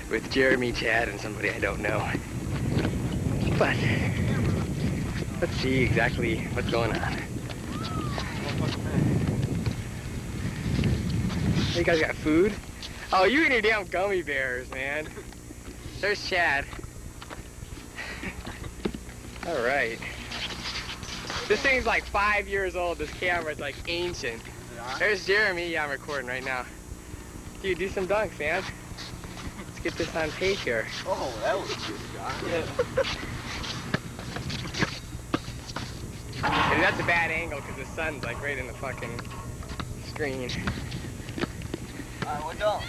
With Jeremy, Chad, and somebody I don't know. But let's see exactly what's going on. You guys got food? Oh, you and your damn gummy bears, man. There's Chad. All right. This thing's like 5 years old. This camera is like ancient. There's Jeremy. Yeah, I'm recording right now. Dude, do some dunks, man. Let's get this on tape here. Oh, that was a good shot. Yeah. And that's a bad angle because the sun's like right in the fucking screen. Alright, we're done.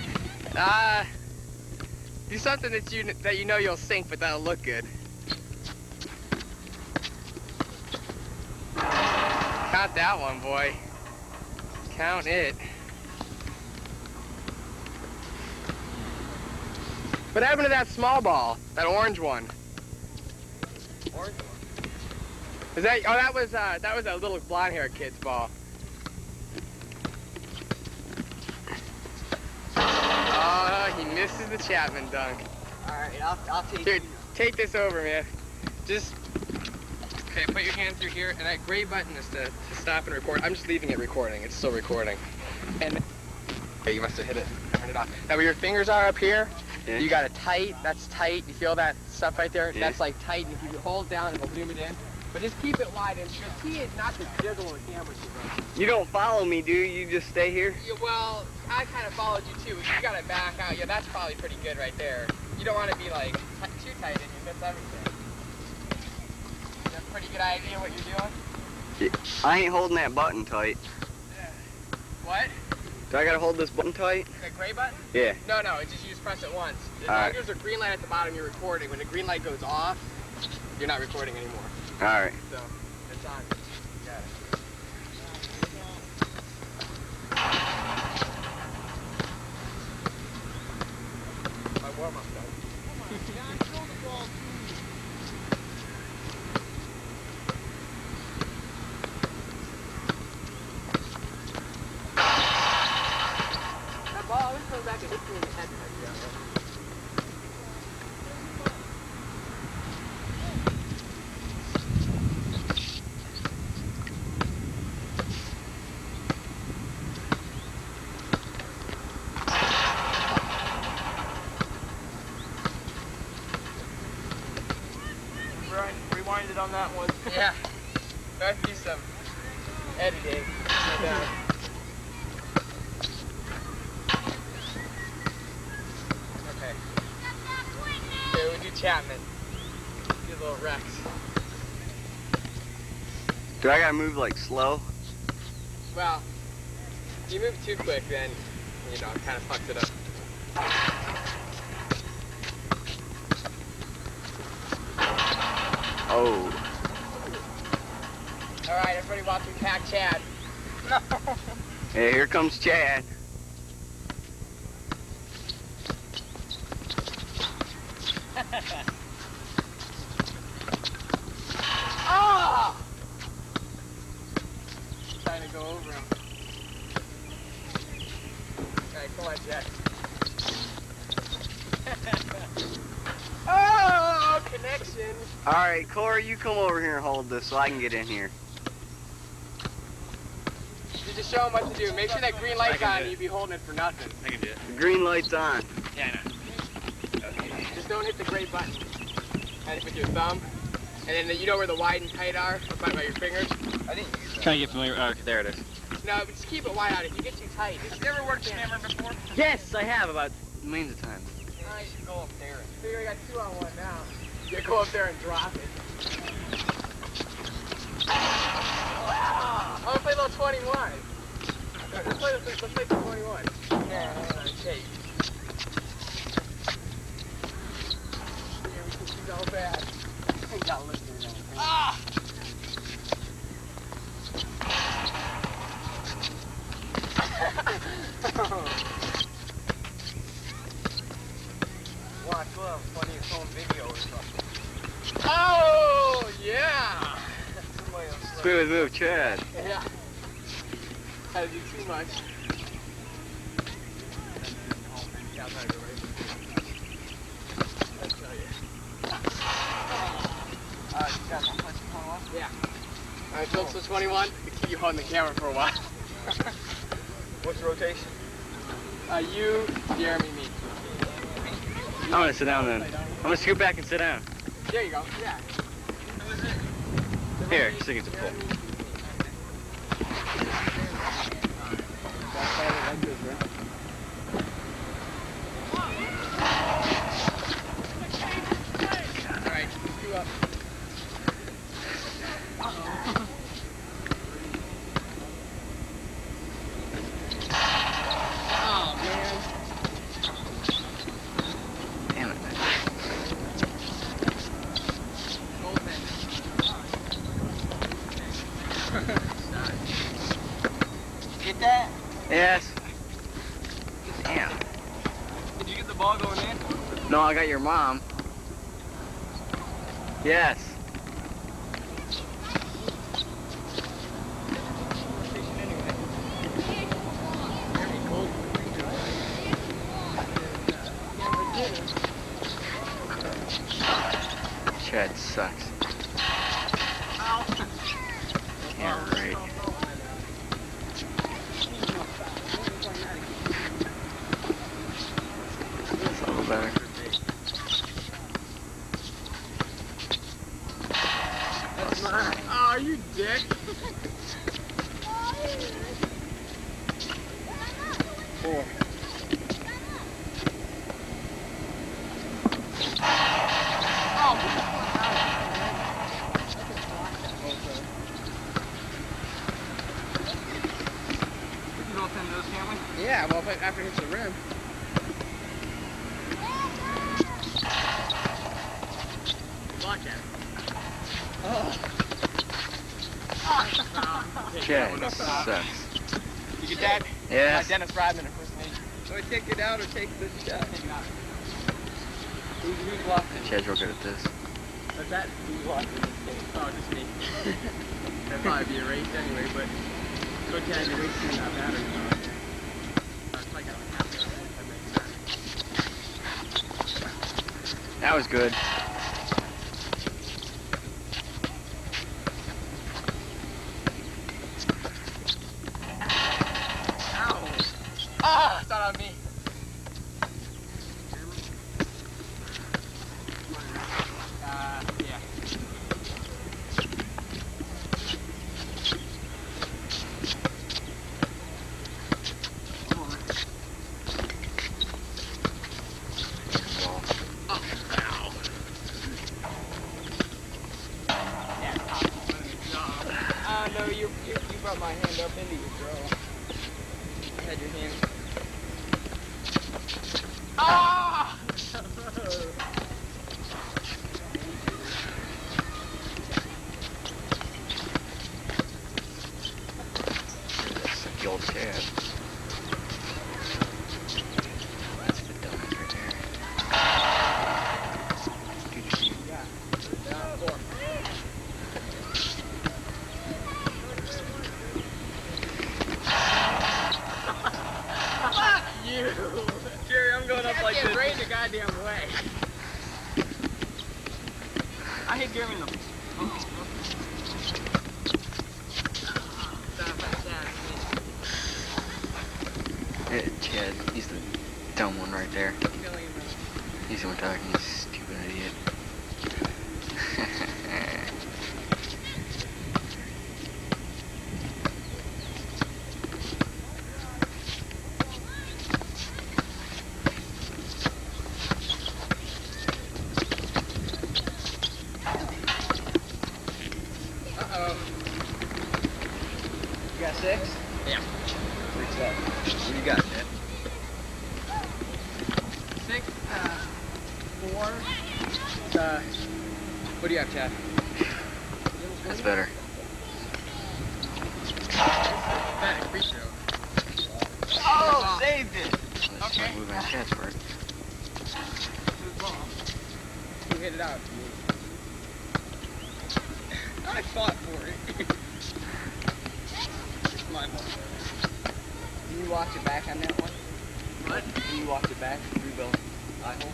Do something that you know you'll sink, but that'll look good. Count that one, boy. Count it. What happened to that small ball? That orange one? Orange one? Is that? Oh, that was a little blonde-haired kid's ball. Oh, he misses the Chapman dunk. All right, I'll take. Dude, take this over, man. Just okay. Put your hand through here, and that gray button is to stop and record. I'm just leaving it recording. It's still recording. And okay, you must have hit it. Turn it off. Now, where your fingers are up here, yeah. You got it tight. That's tight. You feel that stuff right there? Yeah. That's like tight. And if you hold down, it'll zoom it in. But just keep it wide. And the key is not to jiggle the camera too much. You don't follow me, do you? You just stay here? Yeah, well, I kind of followed you too. You got to back out. Yeah, that's probably pretty good right there. You don't want to be like too tight and you miss everything. You have a pretty good idea what you're doing? Yeah, I ain't holding that button tight. Yeah. What? Do I gotta hold this button tight? The gray button? Yeah. No, you just press it once. As long as there's a green light at the bottom, you're recording. When the green light goes off, you're not recording anymore. All right. So, it's on. Got it. My warm-up done. That ball always comes back and hits me in the head when I do that. Rewinded on that one. Yeah. There might be some editing. Okay, we do Chapman. Do a little Rex. Do I gotta move like slow? Well, if you move too quick, then, you know, it kind of fucks it up. Oh. All right, everybody watch me pack Chad. No. Hey, here comes Chad. Ah! Trying to go over him. All right, come on, Chad. Oh, connection. All right, Corey, you come over here and hold this so I can get in here. You just show him what to do. Make sure that green light's on and you'd be holding it for nothing. I can do it. The green light's on. Yeah, I know. Okay. Just don't hit the gray button. And with your thumb. And then you know where the wide and tight are? By your fingers. I didn't use that. Trying to get familiar. Oh, okay, there it is. No, but just keep it wide out. If you get too tight. Have you ever worked camera before? Yes, I have about millions of times. I should go up there. So you got 2 on 1 now. You go up there and drop it. I'm gonna play a little 21. Let's play the 21. Yeah, that's on tape. Yeah, we can see so bad. I got listeners on the ah! Watch, we'll have funniest home video or something. Oh, yeah! Smooth move, Chad. Yeah. Had to do too much. Yeah. Alright, Phil, so 21. We keep you holding the camera for a while. What's the rotation? You, Jeremy, me. I'm gonna sit down then. I'm gonna scoot back and sit down. There you go. Yeah. Here, stick it to pull. Alright, you up. Oh, man. Damn it. Get that? Yes. Damn. Did you get the ball going in? No, I got your mom. Yes. Chad sucks. Yeah, right. That's a little better. That's mine. Oh, you dick. Four. Yeah, well, but after it hits the rim. Block it. Oh. Chad sucks. You get that? Yes. Dennis Rodman impersonation. Do I take it out or take the shot? Take it out. Who's blocking? Chad's real good at this. What's that? Who's blocking this game? Oh, just me. That'd probably be a race anyway, but go Chad, your race does not matter. That was good. Ow! Ah, it's not on me. Yeah. No, you brought my hand up into your throw. I had your hand. Ah! That's the old Chad. That's the dumbass right there. Four. You. Jerry, I'm going up like this. Brain the goddamn way. I hit Jeremy in the... Chad, he's the dumb one right there. He's the one talking, you stupid idiot. Uh-oh. You got 6? Yeah. 6 up. What do you got, Chad? 6, 4. What do you have, Chad? That's better. Back, free throw. Oh, saved it! Let's Okay. move on Chad's first. You hit it out. I fought for it. It's my fault. Can you watch it back on that one? What? Can you watch it back? Bball. I hole.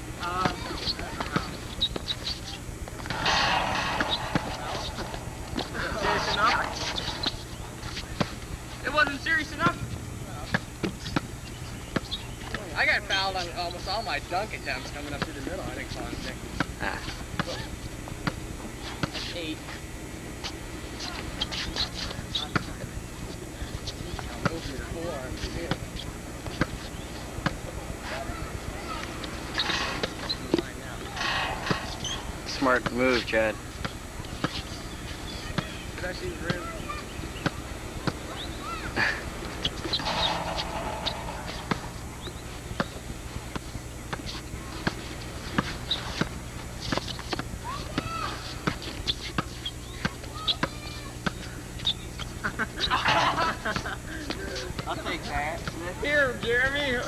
Serious enough? It wasn't serious enough? I got fouled on almost all my dunk attempts coming up through the middle. I didn't call anything. Ah. That's 8. Over your forearms, too. Smart move, Chad. Did I see the rim? I'll take that. Here, Jeremy.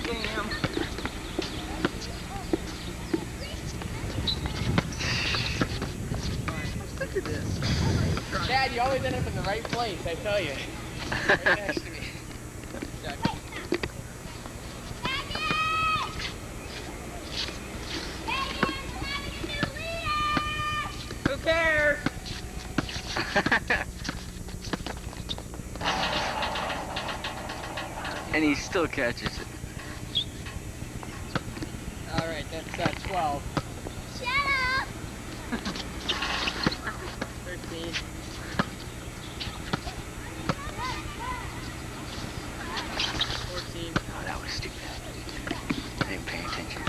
Damn. Look at this. Chad, you always end up in the right place, I tell you. Right next to me. Who cares? And he still catches it. All right, that's 12. Shut up! 13. 14. Oh, that was stupid. I didn't pay attention.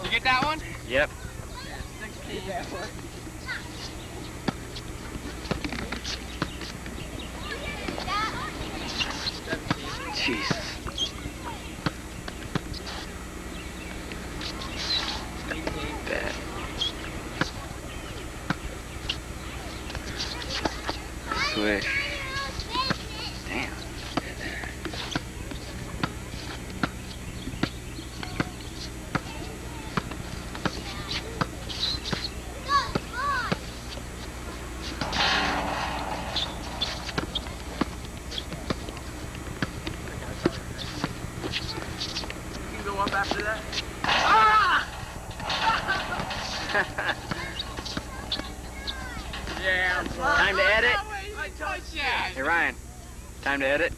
You get that one? Yep. 16. That one. Jesus. Bad. Swish. Damn. You can go up after that. Ah! Yeah, Time to edit? I touched that. Hey, Ryan. Time to edit?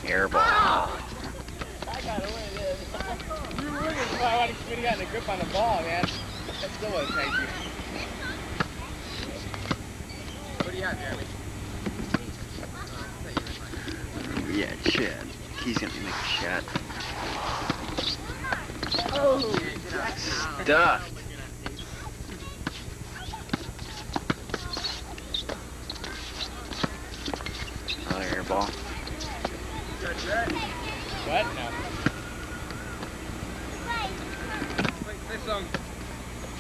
Airball. I got away there. You were looking for I would have gotten a grip on the ball, man. That still would have thanked you. What do you have, Jeremy? Yeah, Chad. He's gonna make a shot. Oh, Stuff. Another airball. What? No. Say something.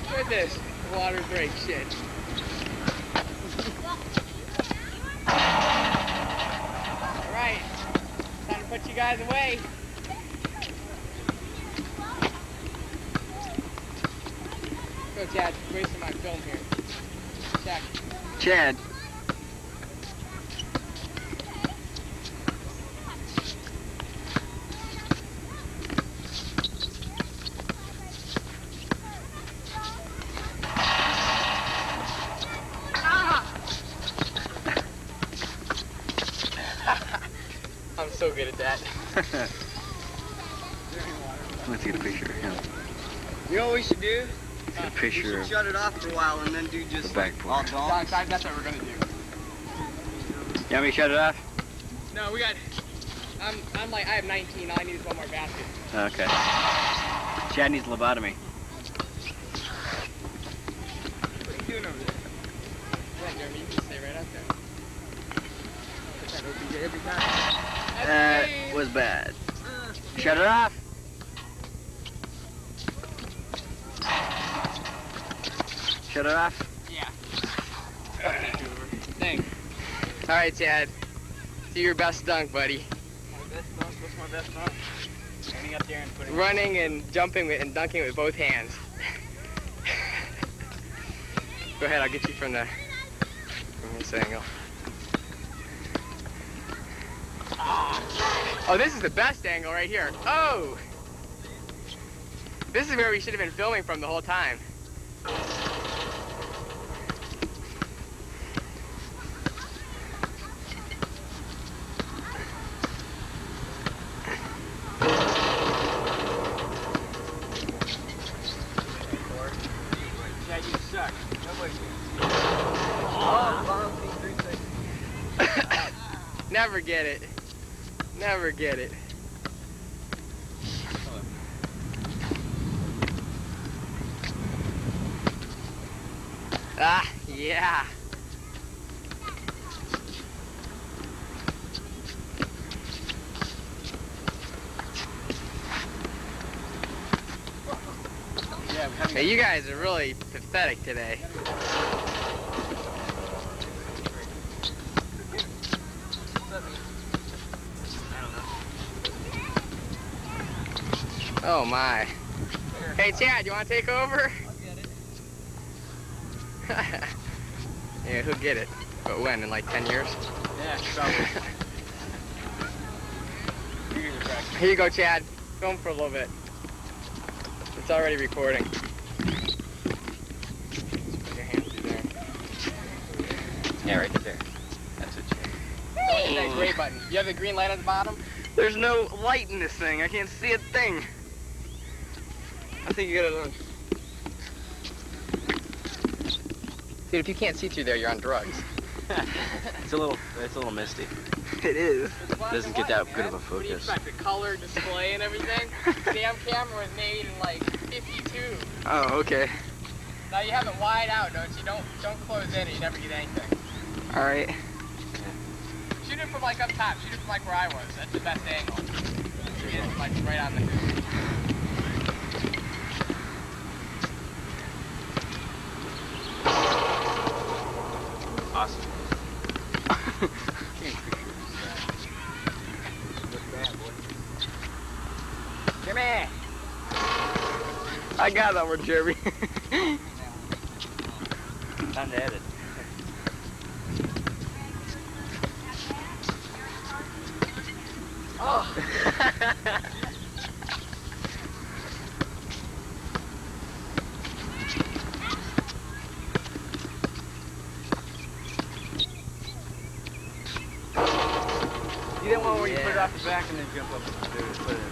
Look at this. Water break shit. Alright. Time to put you guys away. Go, Chad. Wasting my film here. Check. Chad. I'm so good at that. Let's get a picture of him. You know what we should do? Get a We picture should of shut it off for a while and then do just the backboard. all That's donks. that's what we're gonna do. You want me to shut it off? No, we got. I'm like I have 19. All I need is one more basket. Okay. Chad needs lobotomy. What are you doing over there? Yeah, Jeremy, you can stay right up there. Put that OBJ every time. That was bad. Shut it off. Shut it off. Yeah. Thanks. All right, Chad. Do your best dunk, buddy. My best dunk. What's my best dunk? Standing up there and putting. Running and jumping and dunking with both hands. Go ahead, I'll get you from this angle. Oh, this is the best angle right here. Oh! This is where we should have been filming from the whole time. Yeah, you suck. Nobody Never get it. Never get it. Ah, yeah. Hey, you guys are really pathetic today. Oh my. Hey Chad, you want to take over? Yeah, he'll get it. But when? In like 10 years? Yeah, probably. Here you go, Chad. Film for a little bit. It's already recording. Just put your hand through there. Yeah, right there. That's what you So hit that gray button. You have the green light at the bottom? There's no light in this thing. I can't see a thing. I think you got it on. Dude, if you can't see through there, you're on drugs. It's a little misty. It is. Doesn't get that good of a What do you focus. expect? The color, display, and everything? Damn camera was made in like 52. Oh, okay. Now you have it wide out, don't you? Don't close in it. You never get anything. All right. Shoot it from like up top. Shoot it from like where I was. That's the best angle. Shoot it from like right on the hoop. Awesome. Jimmy! I got that one, Jeremy. Time to edit. Oh! You that one where you put it off the back and then jump up and put it in.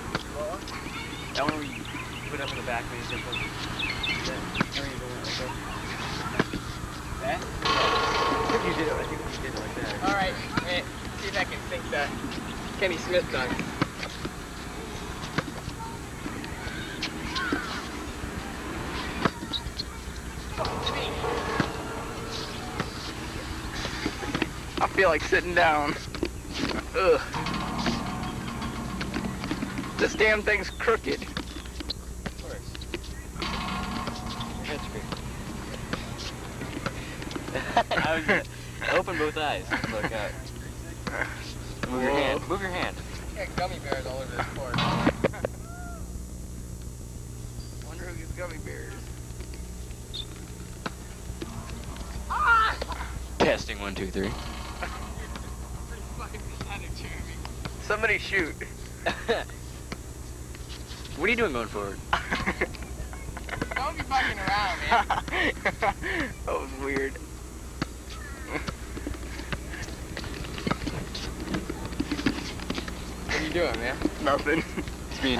That one where you put it up in the back and then jump up. That? I think you did it. I think you did it like that. All right, hey, see if I can sink the Kenny Smith dunk. I feel like sitting down. Ugh. This damn thing's crooked. Of course. Your head's great. I was open both eyes. Look out. Move your hand. Move your hand. Yeah, gummy bears all over this court. Wonder who gets gummy bears. Testing 1, 2, 3. Somebody shoot. What are you doing going forward? Don't be fucking around, man. That was weird. What are you doing, man? Nothing. It's being,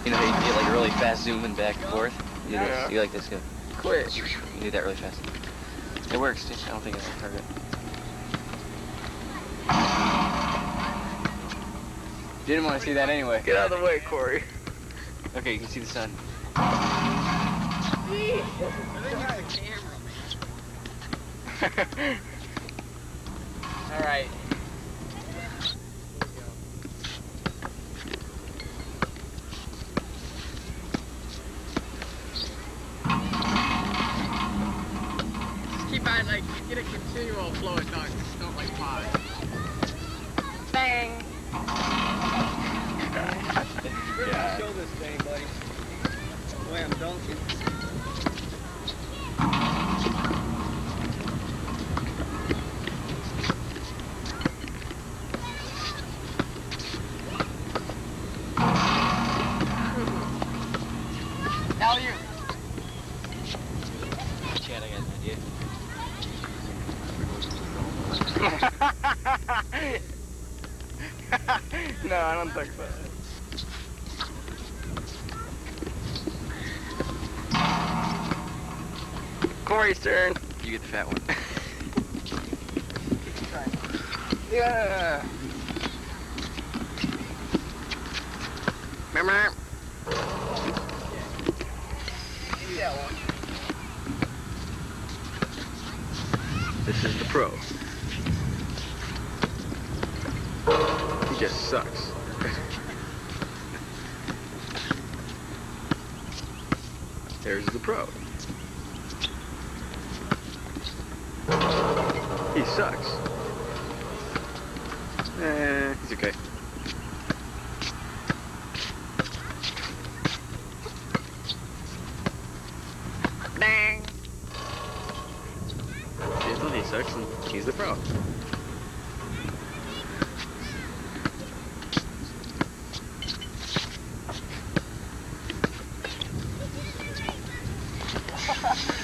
you know how you get like a really fast zooming back and forth? You, do Yeah. this, you like this, go. Quit. You do that really fast. It works, too. I don't think it's a target. Didn't want to see that anyway. Get out of the way, Corey. Okay, you can see the sun. All right. Just keep on, like, get a continual flow of dunks. Don't, like, pause. No, I don't think so. Corey's turn. You get the fat one. Yeah. Remember? This is the pro. He just sucks. There's the pro. He sucks. He's okay. Dang! He sucks and he's the pro.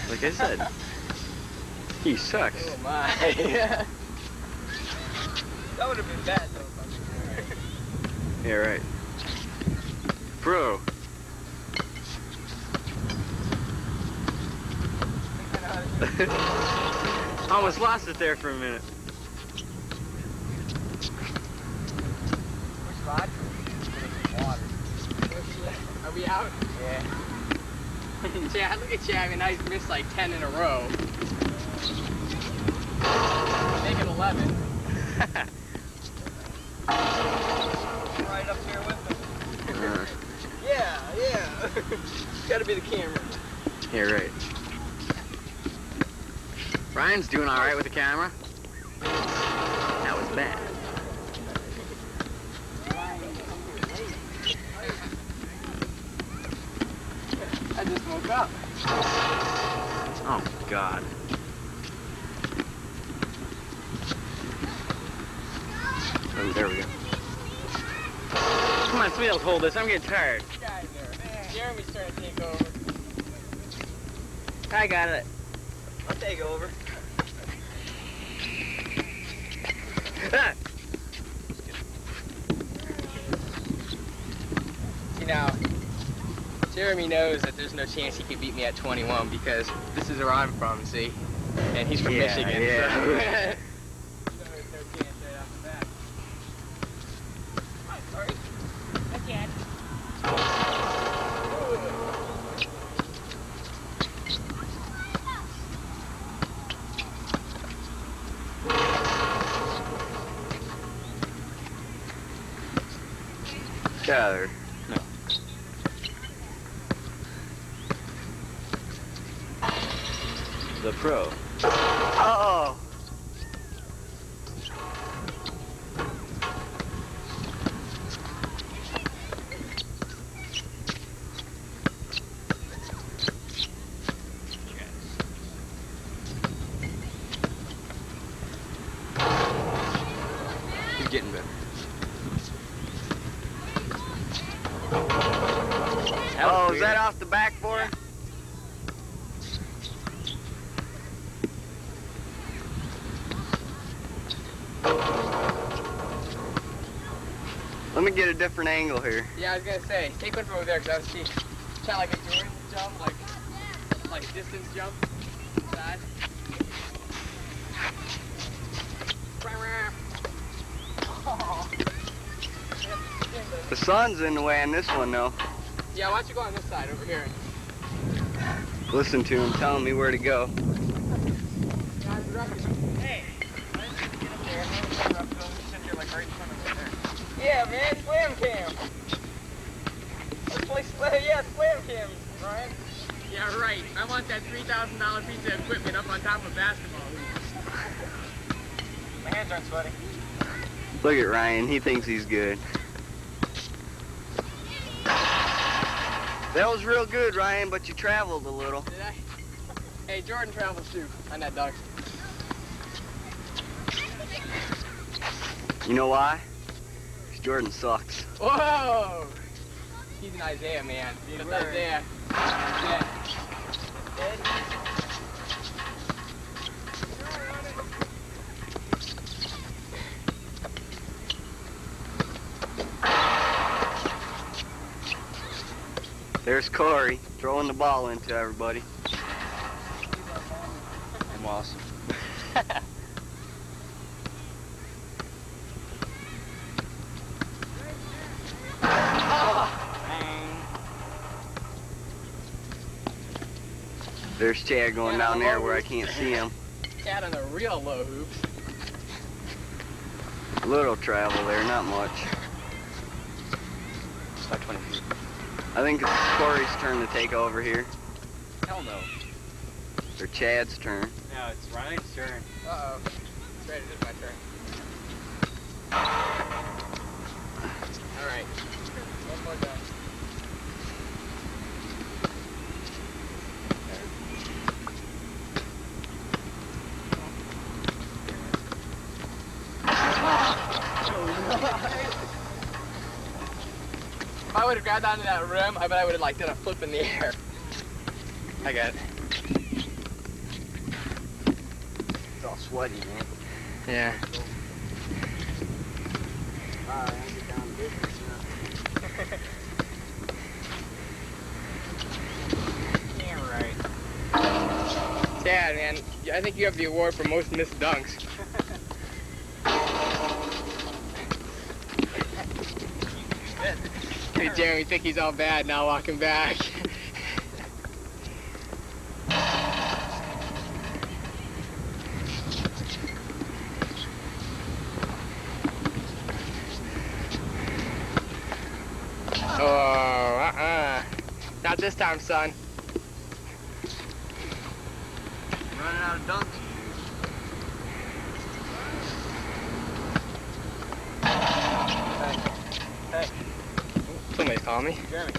Like I said, he sucks. Oh my. That would have been bad though. Yeah, right. Pro. Almost lost it there for a minute. Which spot? Water. Are we out? Yeah. Chad, look at Chad. I mean, I missed like 10 in a row. Make it 11. Right up here with him. Yeah. Gotta be the camera. Yeah, right. Ryan's doing all right with the camera. That was bad. I just woke up. Oh, God. Oh, there we go. Come on, somebody else hold this. I'm getting tired. Jeremy's trying to take over. I got it. I'll take over. Ah! See now, Jeremy knows that there's no chance he can beat me at 21 because this is where I'm from, see? And he's from Michigan. Yeah. So. There's no chance right off the bat. I'm sorry. I can't. Gathered. No. The pro. Oh! He's getting better. Oh, is that off the backboard? Let me get a different angle here. Yeah, I was gonna say, take one from over there because I was seeing kind of like a Jordan jump, like distance jump. Side. The sun's in the way on this one, though. Yeah, why don't you go on this side over here? Listen to him telling me where to go. Hey, get up there. Sit here like right in front of me there. Yeah, man, slam cam. Let's play slam cam, Ryan. Yeah, right. I want that $3,000 piece of equipment up on top of basketball hoops. My hands aren't sweaty. Look at Ryan. He thinks he's good. That was real good, Ryan, but you traveled a little. Did I? Hey, Jordan travels too on that dog. You know why? 'Cause Jordan sucks. Whoa! He's an Isaiah man. That's Isaiah. Yeah. There's Corey throwing the ball into everybody. I'm awesome. There's Chad going down there where I can't see him. Chad on the real low hoops. Little travel there, not much. About 20 feet. I think it's Corey's turn to take over here. Hell no. Or Chad's turn. No, it's Ryan's turn. Uh-oh. It's ready, it is my turn. Alright. One more down. If I would have grabbed onto that rim, I bet I would have like done a flip in the air. I got it. It's all sweaty, man. Yeah. Alright, I'll get down to business now. Yeah, right. Chad, man, I think you have the award for most missed dunks. Hey, Jeremy, think he's all bad now walking back. Oh, not this time, son. Running out of dunks. Hey, Somebody's calling me. Jeremy.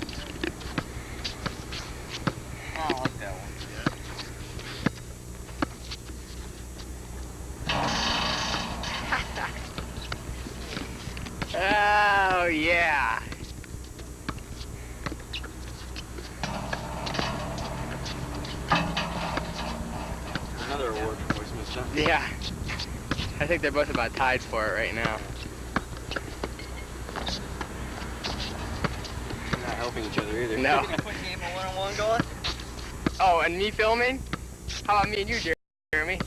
I don't like that one. Oh, yeah. Another award for voice missed. Yeah. I think they're both about tied for it right now. Not helping each other either. No. Quick game of one-on-one going? Oh, and me filming? How about me and you, Jeremy?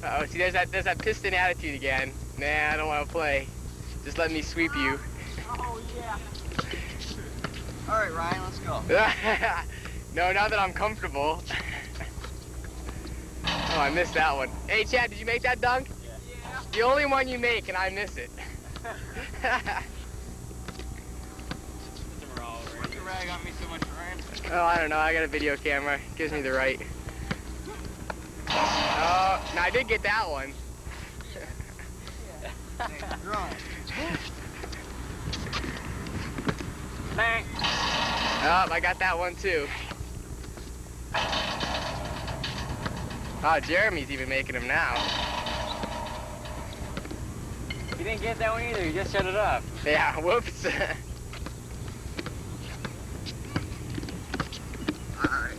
Uh-oh, see, there's that piston attitude again. Nah, I don't want to play. Just let me sweep you. Oh, yeah. All right, Ryan, let's go. No, now that I'm comfortable. Oh, I missed that one. Hey, Chad, did you make that dunk? Yeah. The only one you make, and I miss it. What's the rag on me so much, Ryan? Oh, I don't know. I got a video camera. Gives me the right. Oh, no, I did get that one. Bang. Oh, I got that one too. Oh, Jeremy's even making them now. You didn't get that one either. You just shut it up. Yeah, whoops.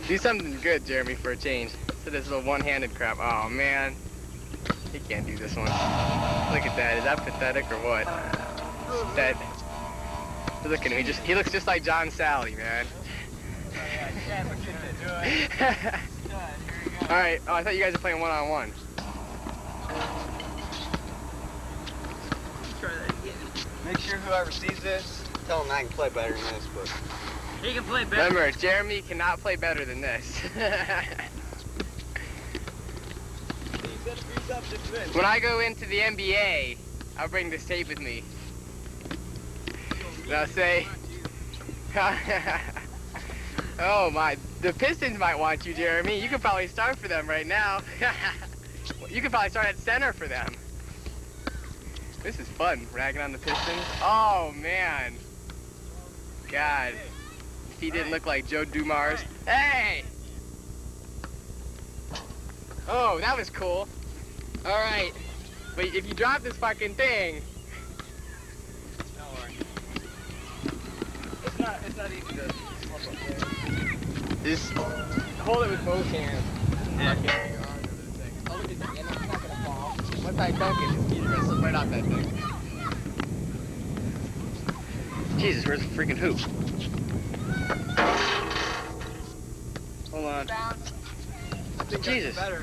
Do something good, Jeremy, for a change. So this little one-handed crap. Oh, man. He can't do this one. Look at that. Is that pathetic or what? That. Look at him. He looks just like John Sally, man. All right. Oh, I thought you guys were playing one-on-one. Make sure whoever sees this, tell them I can play better than this, but... He can play better. Remember, Jeremy cannot play better than this. When I go into the NBA, I'll bring this tape with me. And I'll say, oh my, the Pistons might want you, Jeremy. You could probably start for them right now. You could probably start at center for them. This is fun, ragging on the Pistons. Oh man. God. If he didn't look like Joe Dumars. Hey! Oh, that was cool. All right, but if you drop this fucking thing, Don't worry. It's not easy to slip up there. just hold it with both hands. Yeah. Okay, your arms over the thing. Oh, look at that. And it's not gonna fall. Once I dunk it, you're gonna slip right off that thing. Jesus, where's the freaking hoop? Hold on. Jesus. Better.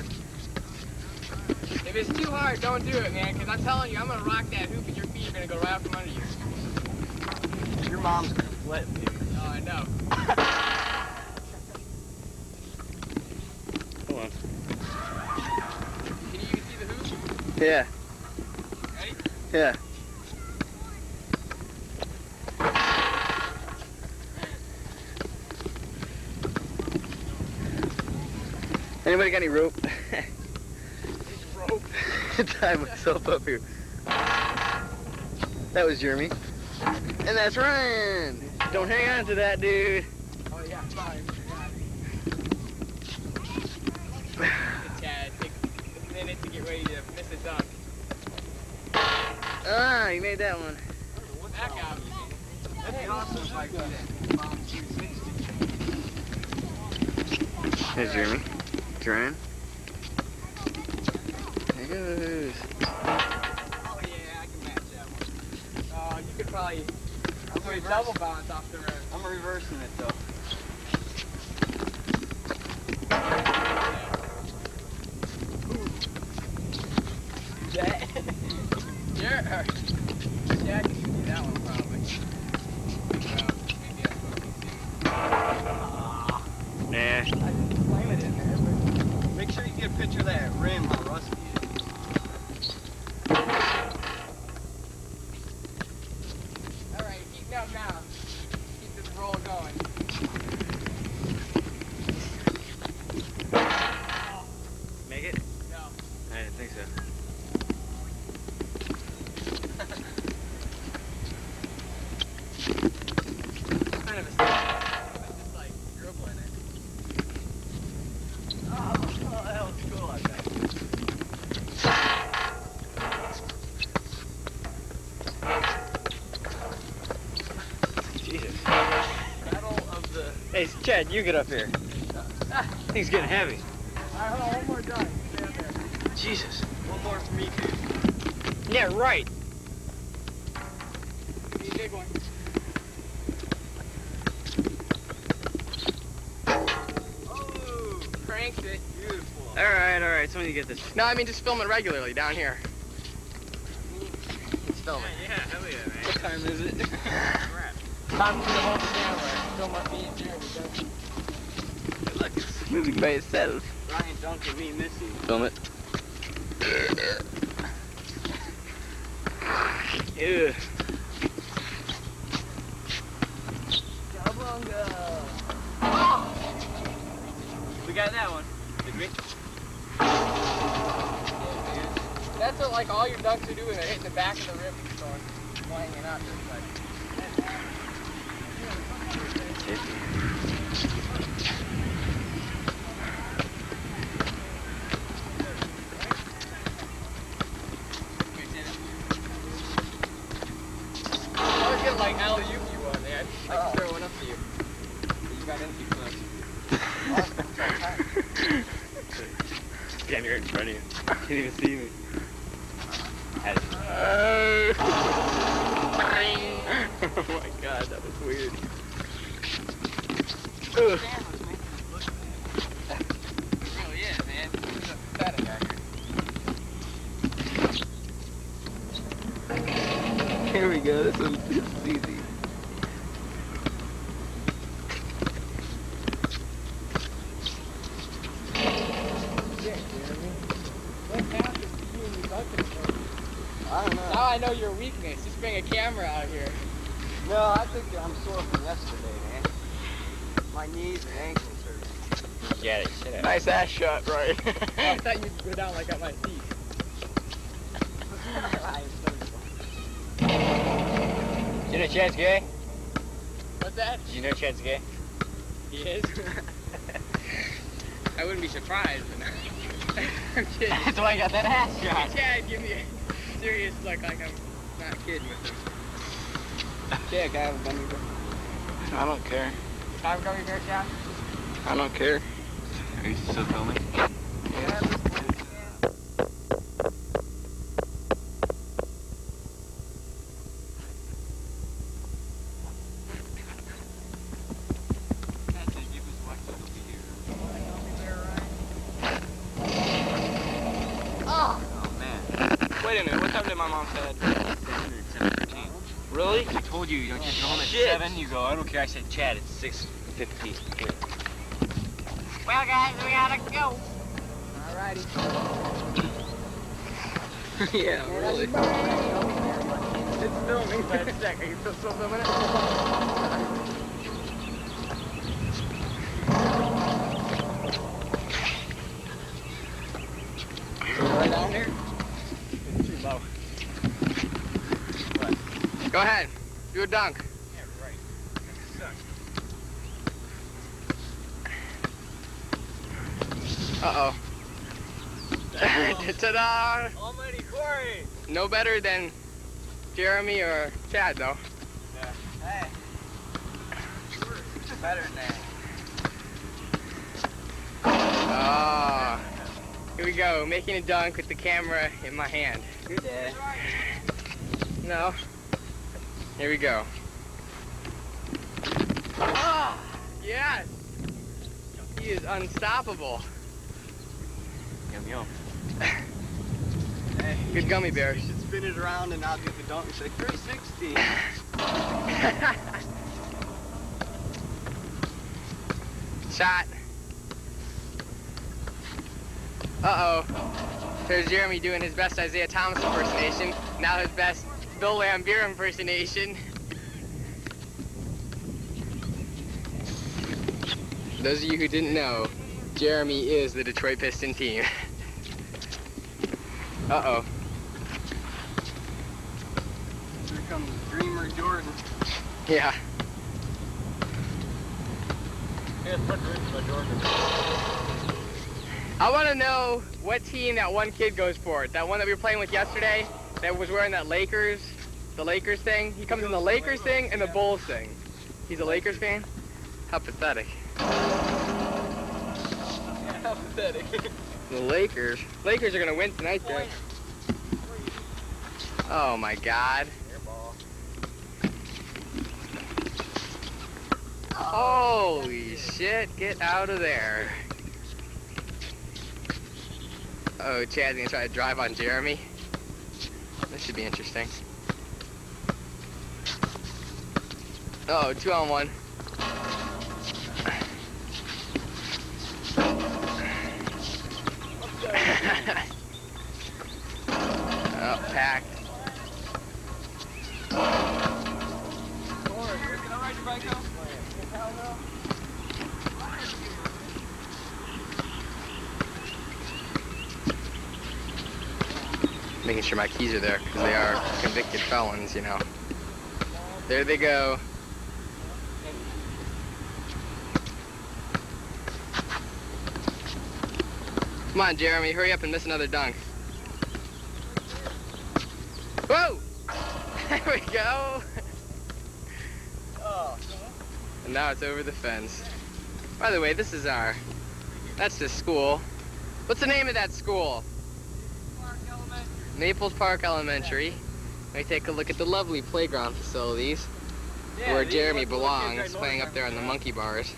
If it's too hard, don't do it, man, because I'm telling you, I'm going to rock that hoop and your feet are going to go right out from under you. Your mom's gonna flip, dude. Oh, I know. Hold on. Can you even see the hoop? Yeah. Ready? Yeah. Anybody got any rope? Rope. Tie myself up here. That was Jeremy. And that's Ryan. Don't hang on to that, dude. Oh, yeah, fine. Chad, take a minute to get ready to miss a dunk. Ah, you made that one. Back out. That'd be awesome if I could do that. Mom, 360. There's Jeremy. It's Ryan. There he goes. Oh, yeah, I can match that one. Oh, you could probably do a double bounce off the road. I'm reversing it though. Yeah. Yeah, I can do that one probably. Well, maybe I Nah. I just slam it in there. But make sure you get a picture of that rim, how rusty it is. Alright, keep them down. Keep this roll going. Make it? No. I didn't think so. Kind of a step. It's just like dribbling it. Oh, that was cool, I bet. Jesus. Battle of the... Hey, Chad, you get up here. Thing's getting heavy. Alright, hold on, one more done. Stand there. Jesus. One more for me, too. Yeah, right. Give me a big one. Oh, Cranks it. beautiful. All right. Somebody get this. No, I mean just film it regularly down here. It's filming. Yeah, hell yeah, man. What time is it? Crap. Time for the whole camera. Film what me and Jeremy do. Look, it's moving by itself. Ryan Duncan, me, Missy. Film it. Ew. Cowabunga! We got that one. Did we? That's what like all your dunks are doing. They're hitting the back of the rim and going flying up. It's like, I was getting like alley-oop you on there. I can throw one up to you. You got empty close. Damn, you're in front of you. Can't even see me. Oh my god, that was weird. It really is, man. This is pathetic out here. Here we go. This is easy. What happened to you and your dunking approach? I don't know. Now I know your weakness. Just bring a camera out here. No, I think I'm sore from yesterday, man. My knees and ankles hurt. Get it. Shit out. Nice ass shot, right? I thought you'd go down like at my feet. You know Chad's gay? What's that? Did you know Chad's gay? He is? I wouldn't be surprised. But I'm kidding. That's why I got that ass shot. Chad, give me a serious look like I'm not kidding with him. Yeah, can I have a gummy bear? I don't care. Time gummy bear, Chad? I don't care. Are you still filming? Wait a minute, what time did my mom say? 7:15. Really? I told you, don't you get home at Shit. 7? You go, I don't care. I said, Chad, it's 6:50. Well, guys, we gotta go. Alrighty. Yeah, really. It's filming, but it's sick. Are you still filming it? Right down here? It's too low. Go ahead. Do a dunk. Yeah, right. That Uh-oh. Ta-da! Almighty Corey! No better than Jeremy or Chad, though. Yeah. Hey. Better than that. Oh. Here we go, making a dunk with the camera in my hand. Good day. No. Here we go. Ah, yes. He is unstoppable. Yum, yum. Hey, Good gummy bear. you should spin it around and I'll do the dunk and say 360. Shot. Uh-oh. There's Jeremy doing his best Isaiah Thomas impersonation. Now his best Bill Lambier impersonation. For those of you who didn't know, Jeremy is the Detroit Piston team. Uh-oh. Here comes Dreamer Jordan. Yeah. Here's Jordan. I want to know what team that one kid goes for. That one that we were playing with yesterday that was wearing that the Lakers thing. He comes in the Lakers thing and the Bulls thing. He's a Lakers fan? How pathetic. Yeah, how pathetic. The Lakers are going to win tonight, Greg. Oh my God. Holy shit, get out of there. Oh, Chad's gonna try to drive on Jeremy. This should be interesting. Oh, 2-on-1. Oh, packed. Making sure my keys are there because they are convicted felons, you know. There they go. Come on, Jeremy, hurry up and miss another dunk. Whoa! There we go. And now it's over the fence. By the way, that's the school. What's the name of that school? Naples Park Elementary. Let me take a look at the lovely playground facilities where Jeremy belongs, playing up there on the monkey bars.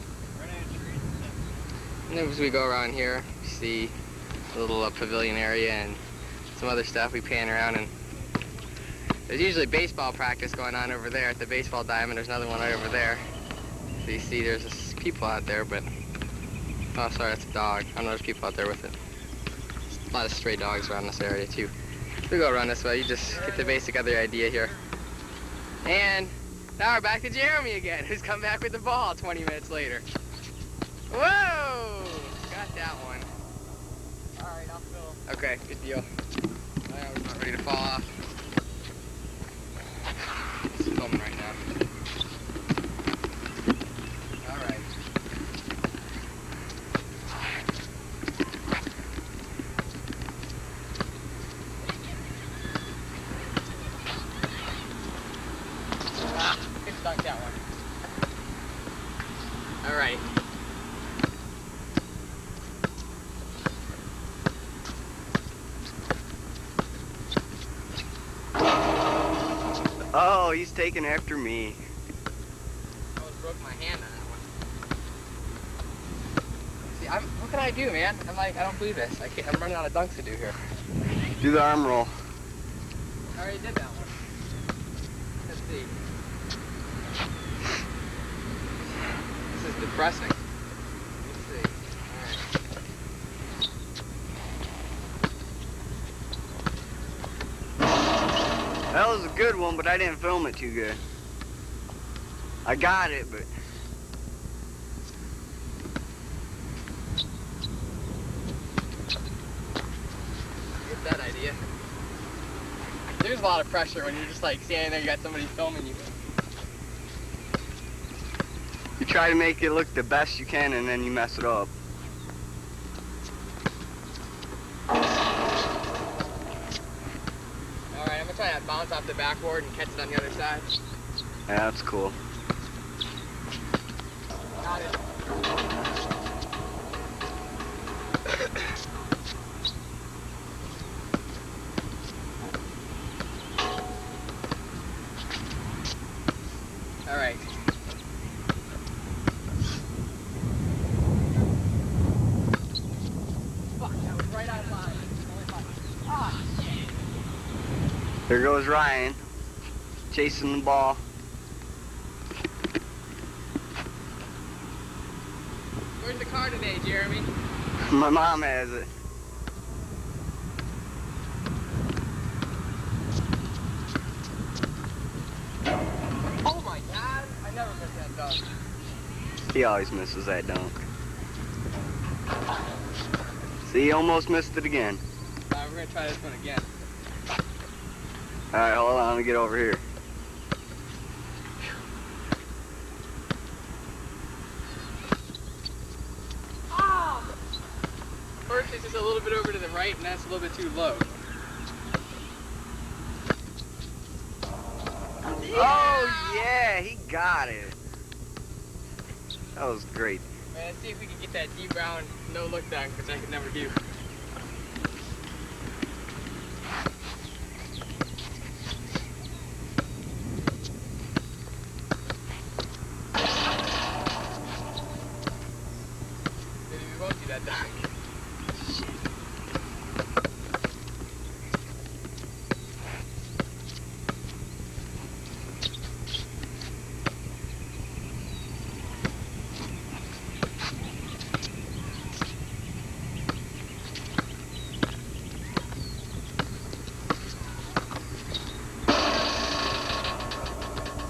And as we go around here, we see a little pavilion area and some other stuff. We pan around and there's usually baseball practice going on over there at the baseball diamond. There's another one right over there. So you see there's people out there, but oh, sorry, that's a dog. I know there's people out there with it. A lot of stray dogs around this area too. We go around this way, you just get the basic other idea here. And now we're back to Jeremy again, who's come back with the ball 20 minutes later. Whoa! Got that one. Alright, I'll fill. Okay, good deal. I was not ready to fall off. It's filming right now. Alright. Good dunk that one. Alright. Oh, he's taking after me. I almost broke my hand on that one. See, what can I do, man? I don't believe this. I'm running out of dunks to do here. Do the arm roll. I already did that one. Let's see. This is depressing. Let's see. Alright. That was a good one, but I didn't film it too good. I got it, but... Get that idea. There's a lot of pressure when you're just like standing there, you got somebody filming you. You try to make it look the best you can, and then you mess it up. Alright, I'm gonna try to bounce off the backboard and catch it on the other side. Yeah, that's cool. Got it. Alright. Fuck, that was right on line. Ah, shit. There goes Ryan, chasing the ball. Where's the car today, Jeremy? My mom has it. Oh my god, I never missed that dunk. He always misses that dunk. See, he almost missed it again. We're gonna try this one again. Alright, hold on, let me get over here. First it's just a little bit over to the right and that's a little bit too low. Oh yeah, he got it. That was great. Man, let's see if we can get that deep round no look dunk, which I could never do. Maybe we won't do that dunk.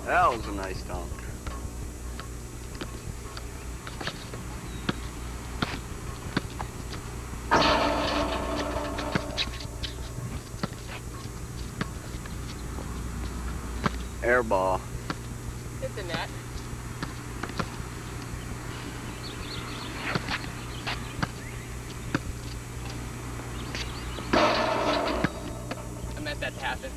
That was a nice dunk. Air ball. Hit the net. I meant that to happen.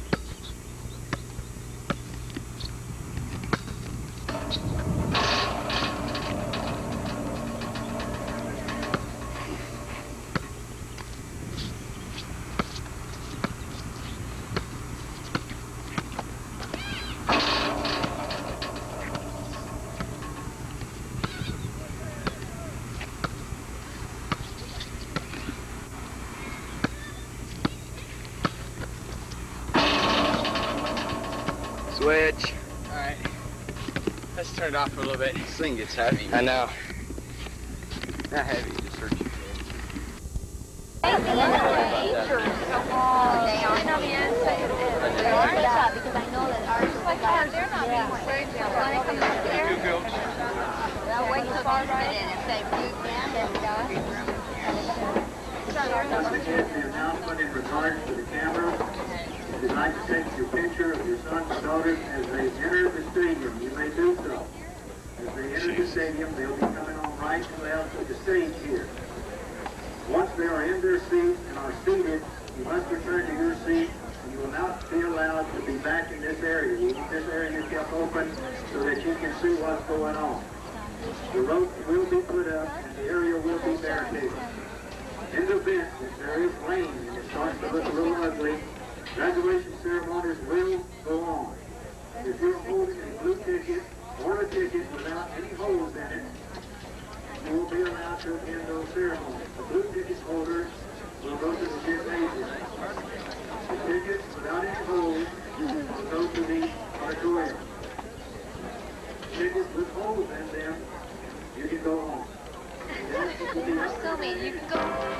Switch. Alright. Let's turn it off for a little bit. This thing gets heavy. I know. Not heavy, just hurts your head. Because I know that ours is like ours. They're not being crazy. When it comes up there, they'll wait till they sit in and say, boot down, there we go. The announcement in regards to the camera. If you'd like to take your picture of your sons and daughters as they enter the stadium, you may do so. As they enter the stadium, they'll be coming on right and left to the stage here. Once they are in their seats and are seated, you must return to your seat, and you will not be allowed to be back in this area. We want this area kept open so that you can see what's going on. The ropes will be put up, and the area will be barricaded. In the event that there is rain and it starts to look a little ugly, graduation ceremonies will go on. If you're holding a blue ticket or a ticket without any holes in it, you will be allowed to attend those ceremonies. The blue ticket holders will go to the gymnasium. The tickets without any holes will go to the auditorium. Tickets with holes in them, you can go home. You're so mean. You can go.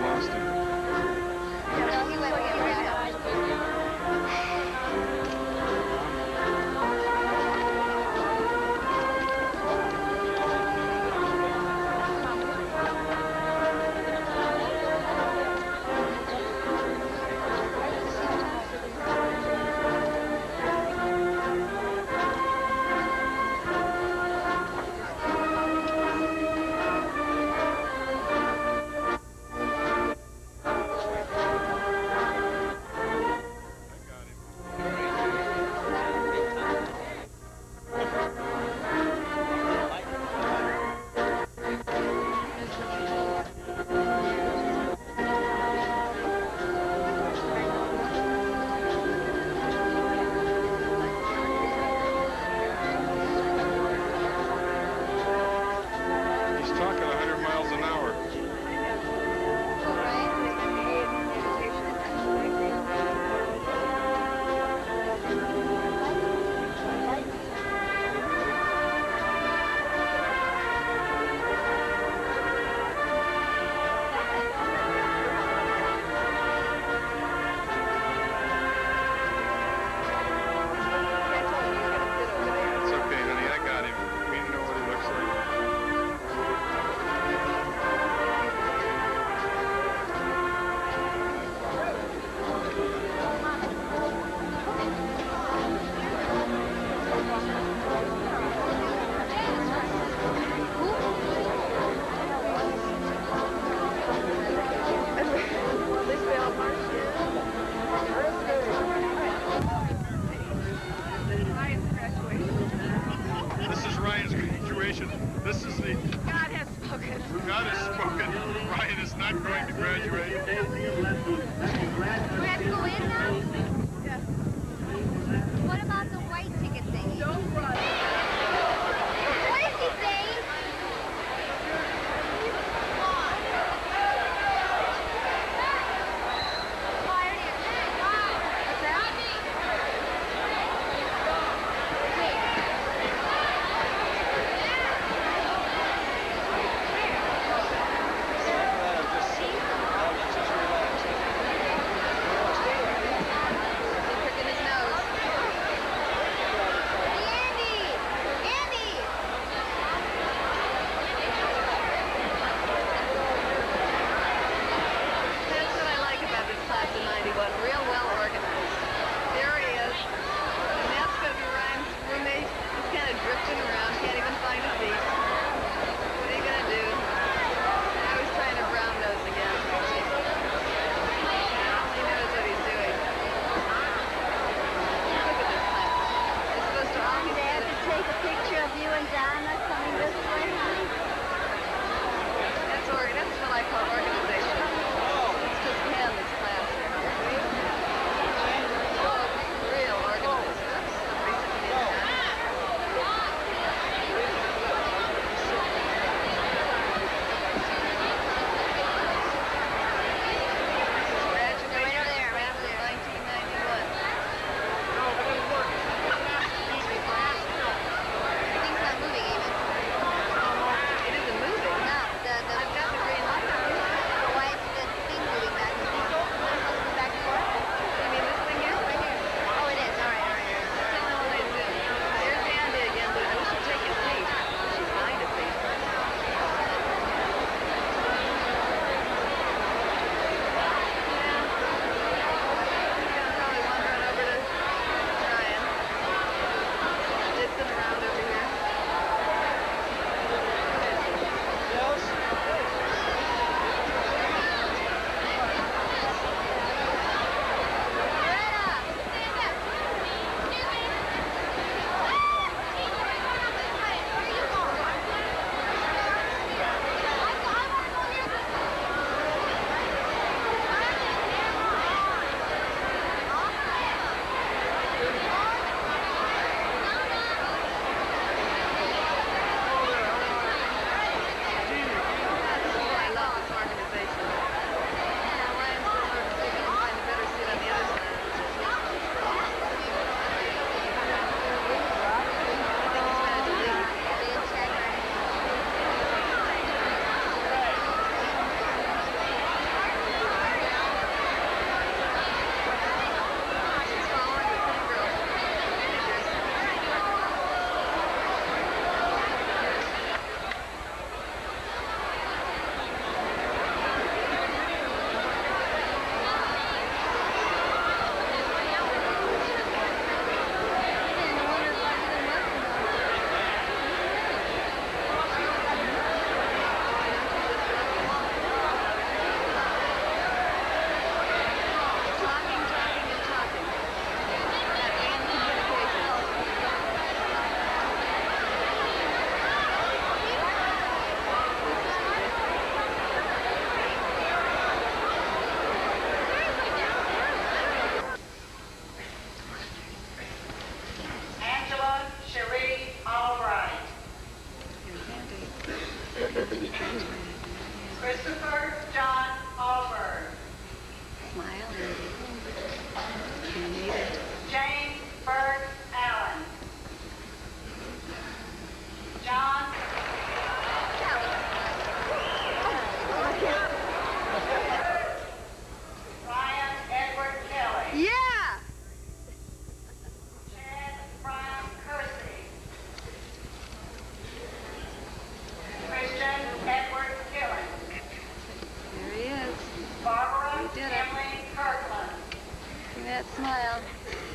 lost him. No, he went way back.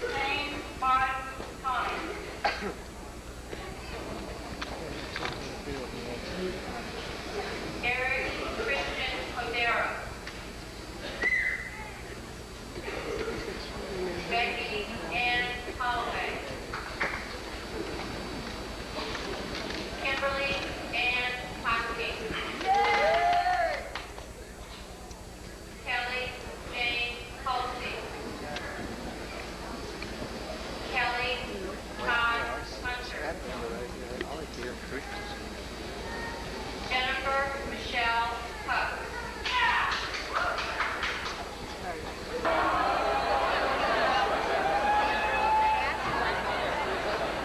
James Martin Connie. Eric Christian Odero. Becky Ann Holloway. Kimberly Ann Hockey. Kelly Jane Halsey. Kelly Todd Hunter. Jennifer Michelle Huck.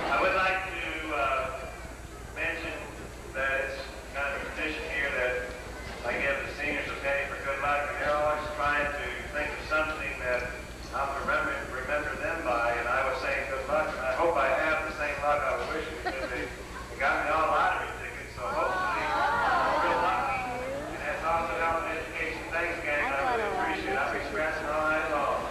I would like to mention that it's kind of a tradition here that I give the seniors a penny for good luck, and they're always trying to think of something that I'll remember them by, and I was saying good luck, and I hope I have the same luck I was wishing, because they got me all lottery tickets, so hopefully I'm real lucky, and that's also helped in education. Thanks, gang, I really appreciate it. I'll be scratching all night long.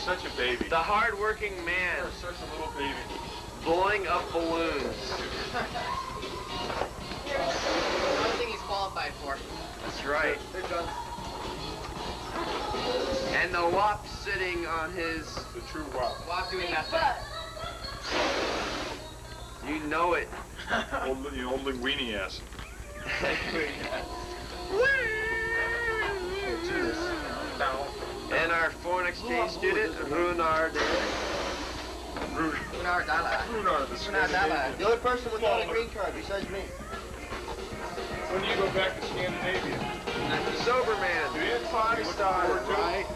such a baby. The hard-working man. You're such a little baby. Blowing up balloons. Another thing he's qualified for. That's right. And the wop sitting on his... The true wow. While doing nothing. You know it. Old linguini ass. And our foreign exchange student, Runar. Runar Dala. Runar, the Scandinavian. The only person without a green card besides me. When do you go back to Scandinavia? Sober man. Do you? Party started, right?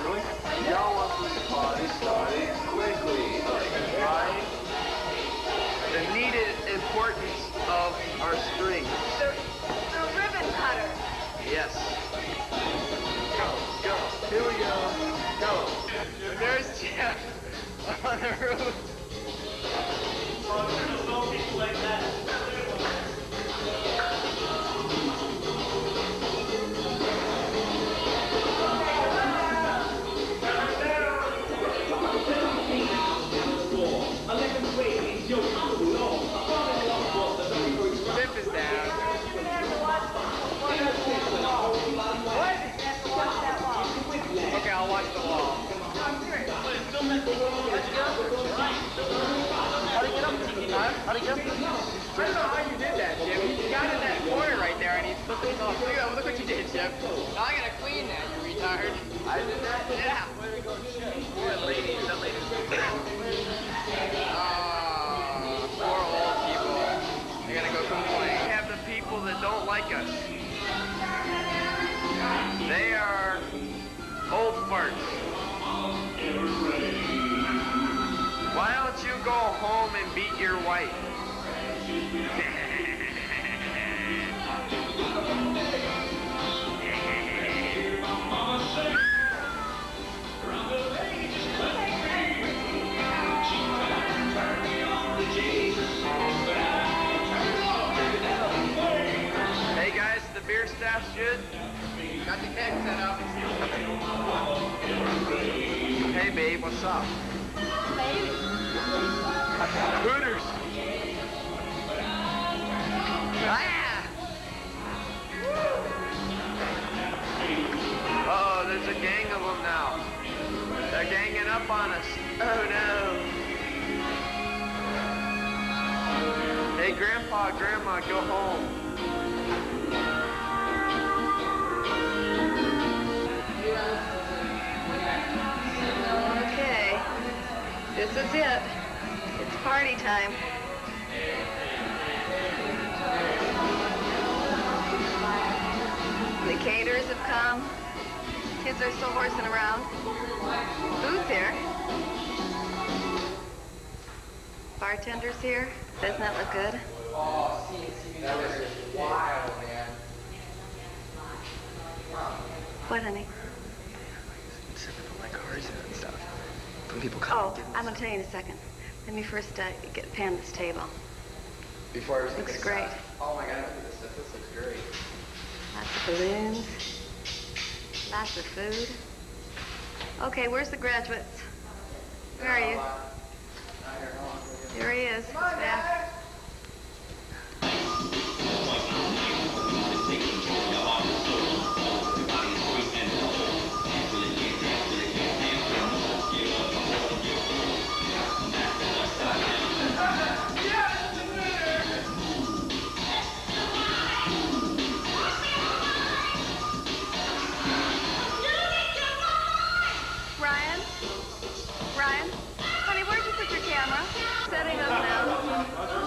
Really? Y'all want this party started quickly, right? The needed importance of our string. The ribbon cutter. Yes. Go. Here we go. Go. There's Jeff on the roof. Zip is down. Okay, I'll watch the wall. How'd he get up? How'd he get up? I don't know how you did that, Jim. You got in that corner right there and he flipped it off. Look what you did, Jim. Now I gotta clean that, you retard. I did that? Yeah. Poor old people. They're gonna go complain. We have the people that don't like us. They are old farts. Why don't you go home and beat your wife? Hey guys, the beer staff's good? Got the keg set up. Hey babe, what's up? Hooters! Ah! Oh, there's a gang of them now. They're ganging up on us. Oh no. Hey Grandpa, Grandma, go home. Okay. This is it. It's party time. The caterers have come. Kids are still horsing around. Food's here. Bartender's here. Doesn't that look good? Oh, that was just wild, man. What, honey? My cars and stuff. When people Oh, I'm going to tell you in a second. Let me first pan this table. Before everything Looks gets great. set. Oh my god, look at this stuff. This looks great. Lots of balloons. Lots of food. Okay, where's the graduates? Where are you? Here he is. He's back. Ryan? Honey, where'd you put your camera? Setting up now.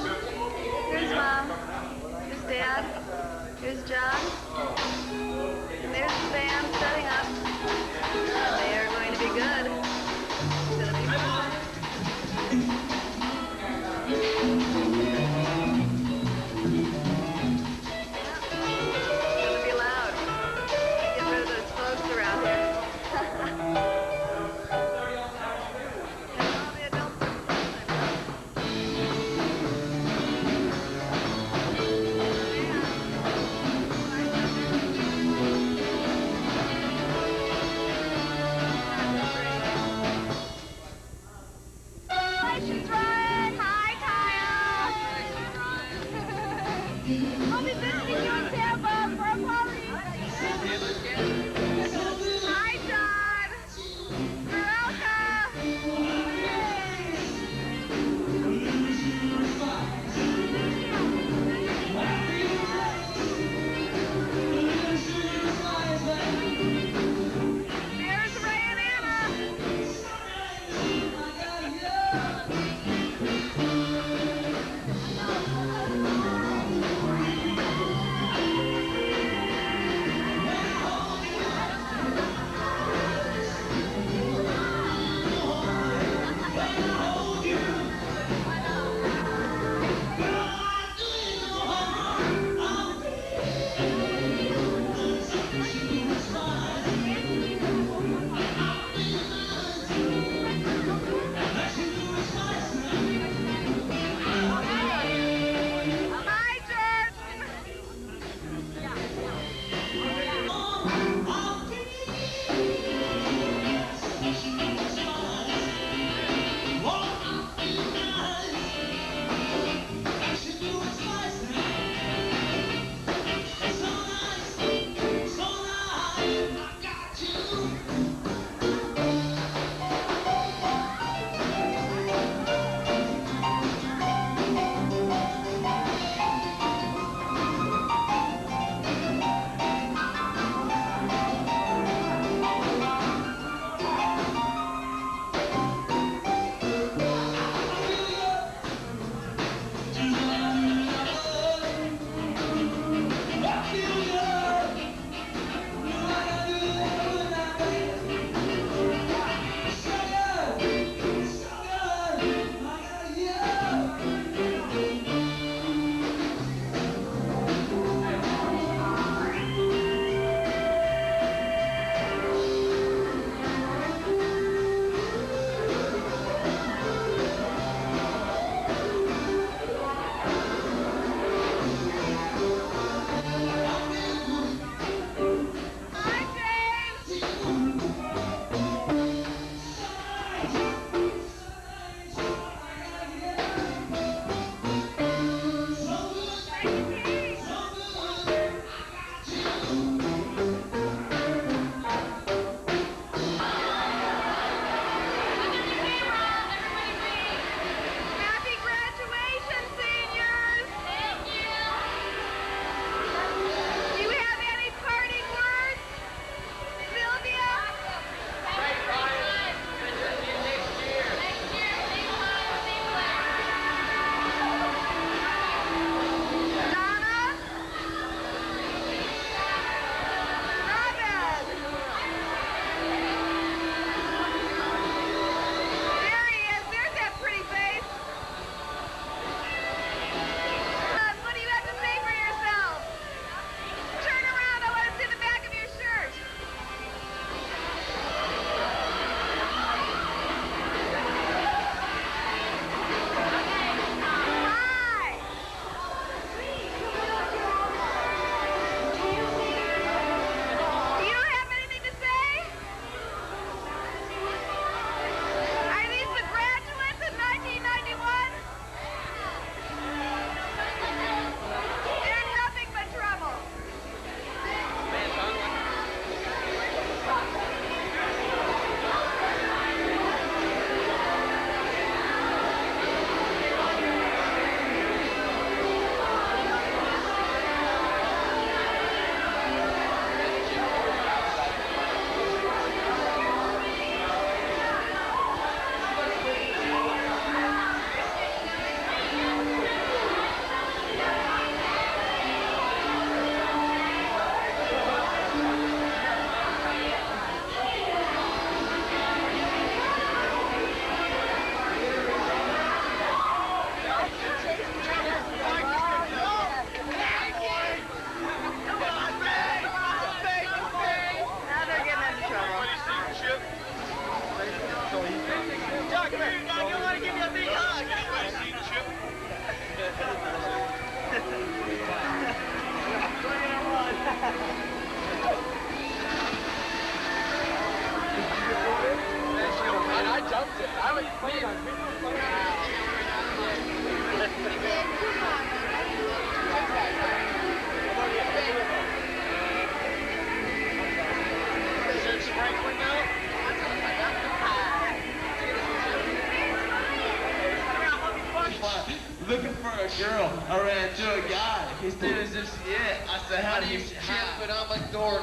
girl. I ran into a guy. He stood as if she it. I said, how do you hi? But I'm a dork.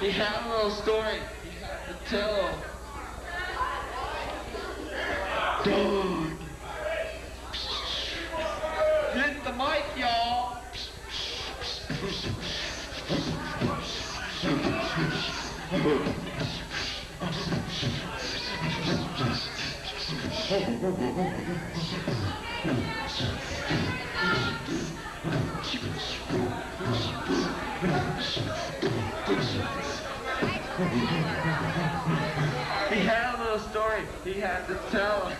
He had a little story he had to tell. Dog. Hit the mic, y'all. He had a little story he had to tell.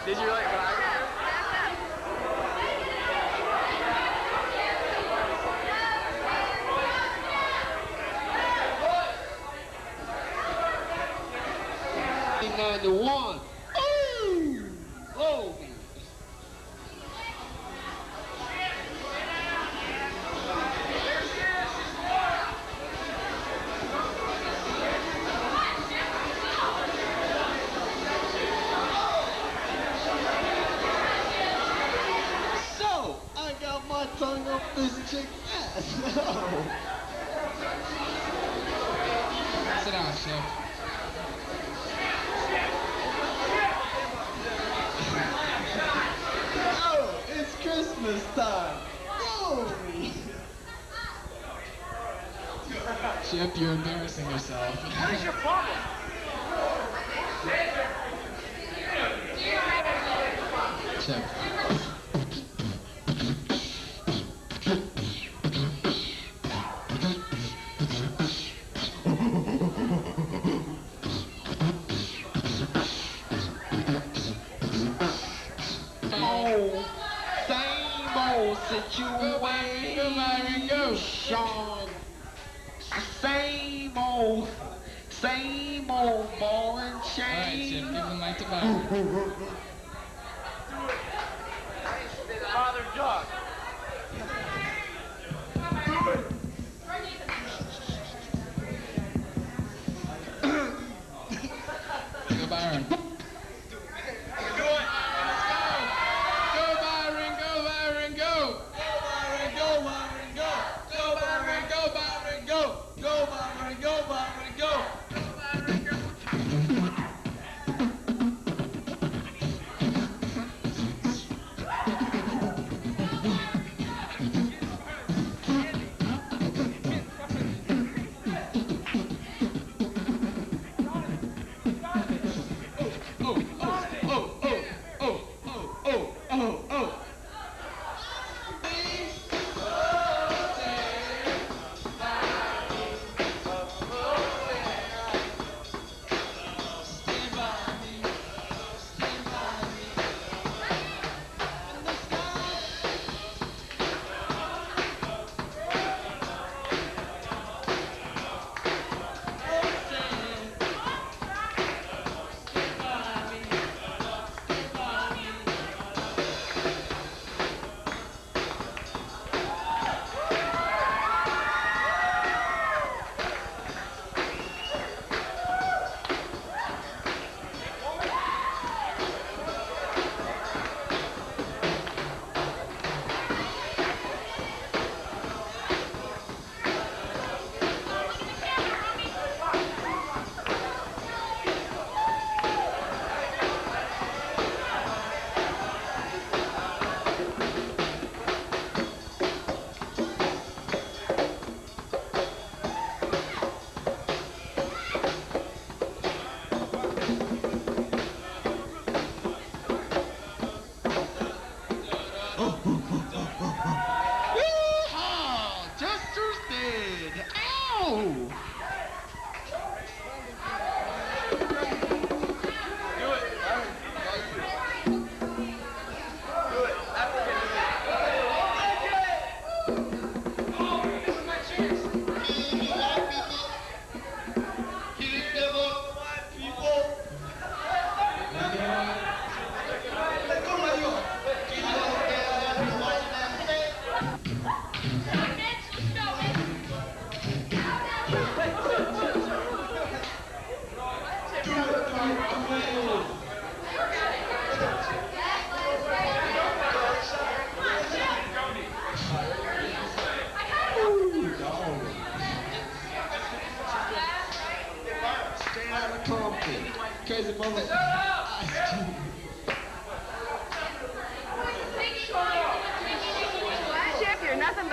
Did you like what I The one. Ooh! Whoa! So, I got my tongue up this chick's ass. sit down, Chef? Oh, it's Christmas time. Whoa! Chef, you're embarrassing yourself. What is your problem? Chef. Same old situation. Same old ball and chain. Alright, Chef, give the mic to Byron. Father dog. Go Byron.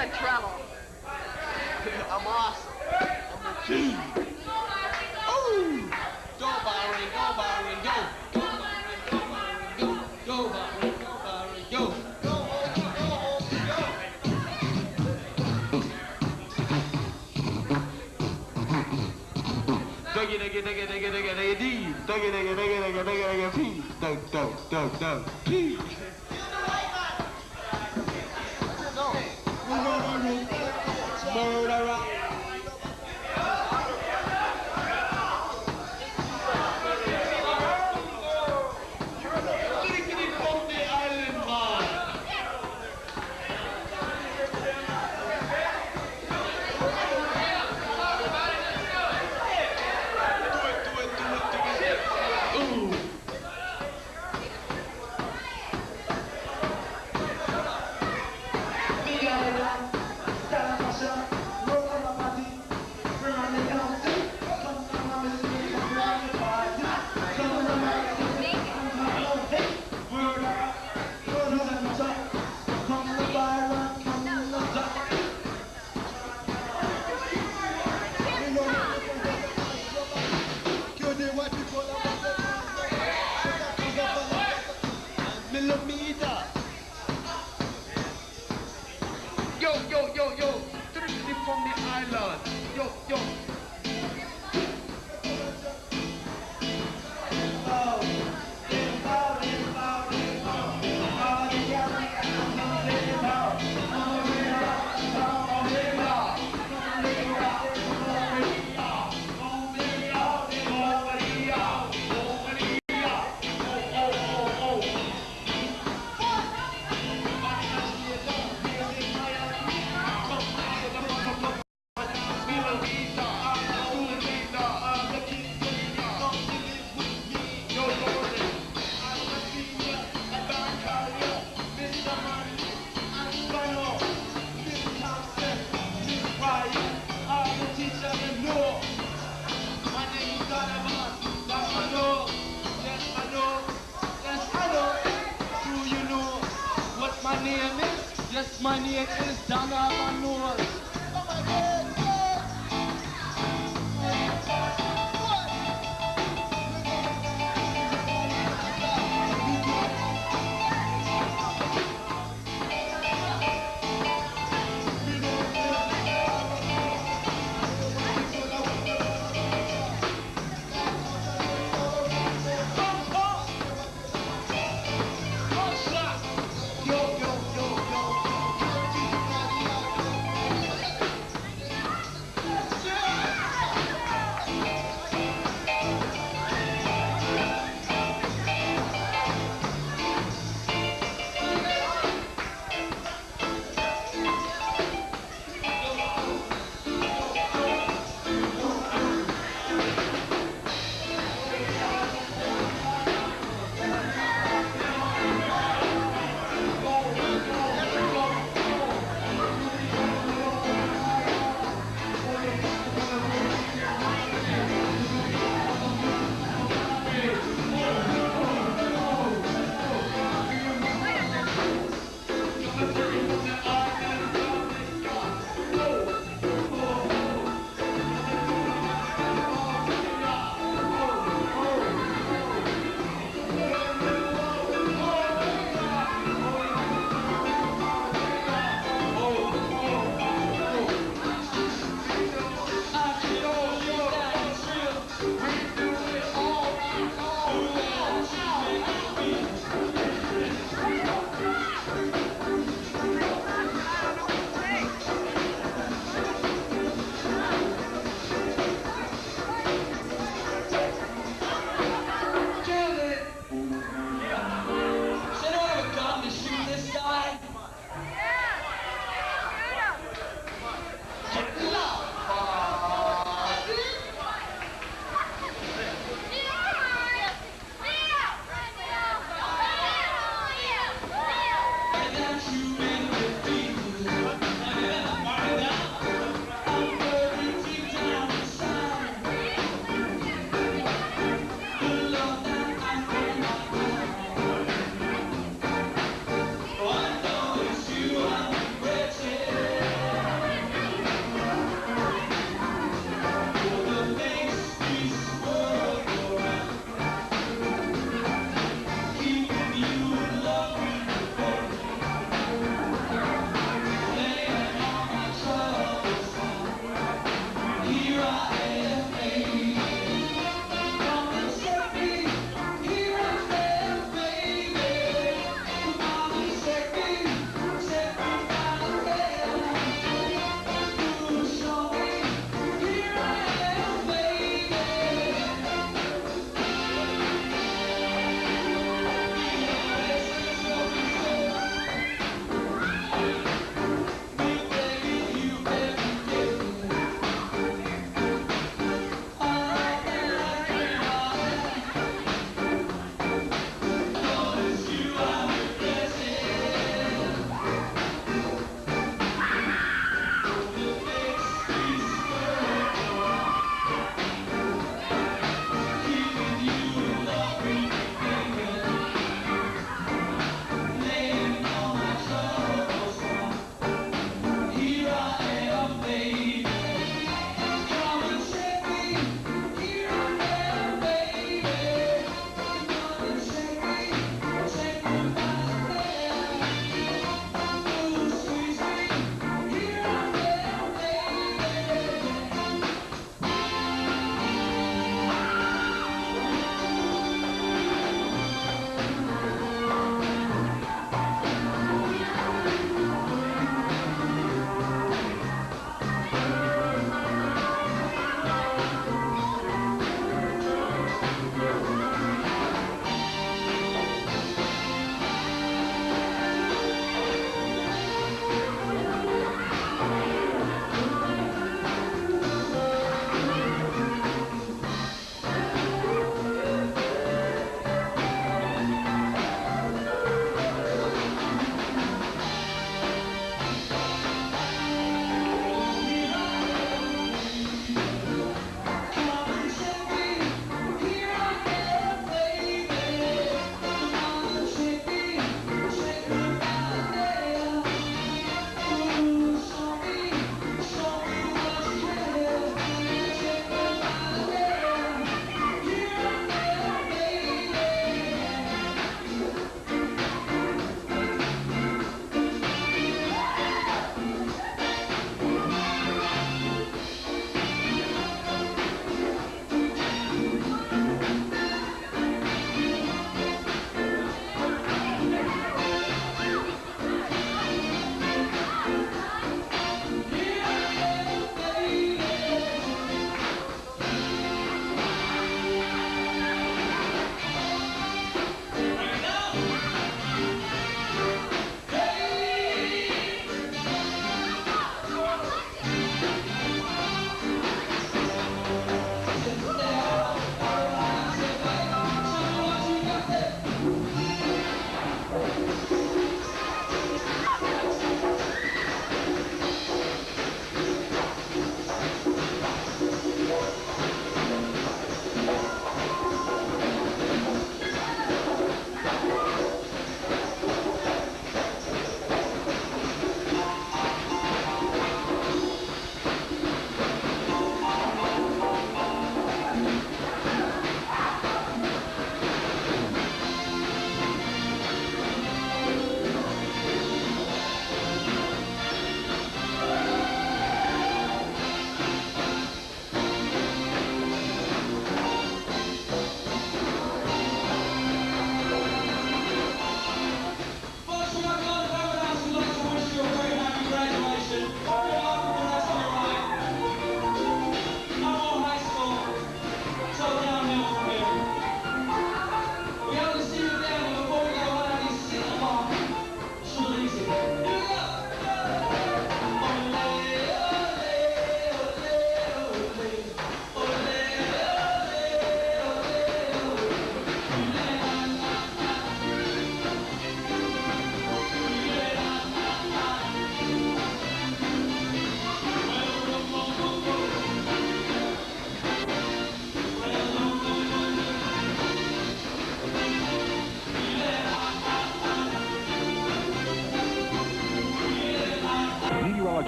a trouble. I'm awesome. I'm the king. Ooh! Go, Byron, go, Byron, go. Go, Byron, go, Byron, go. Go, Byron, go, Byron, go. Go, Duggy, duggy, duggy, duggy, duggy, duggy, dee. Duggy, duggy, duggy, duggy, duggy, duggy, pee. Dug, dug, dug, dug, pee. Murderer. Yo, directly from the island. Yo. Yes, my name is Donovan North.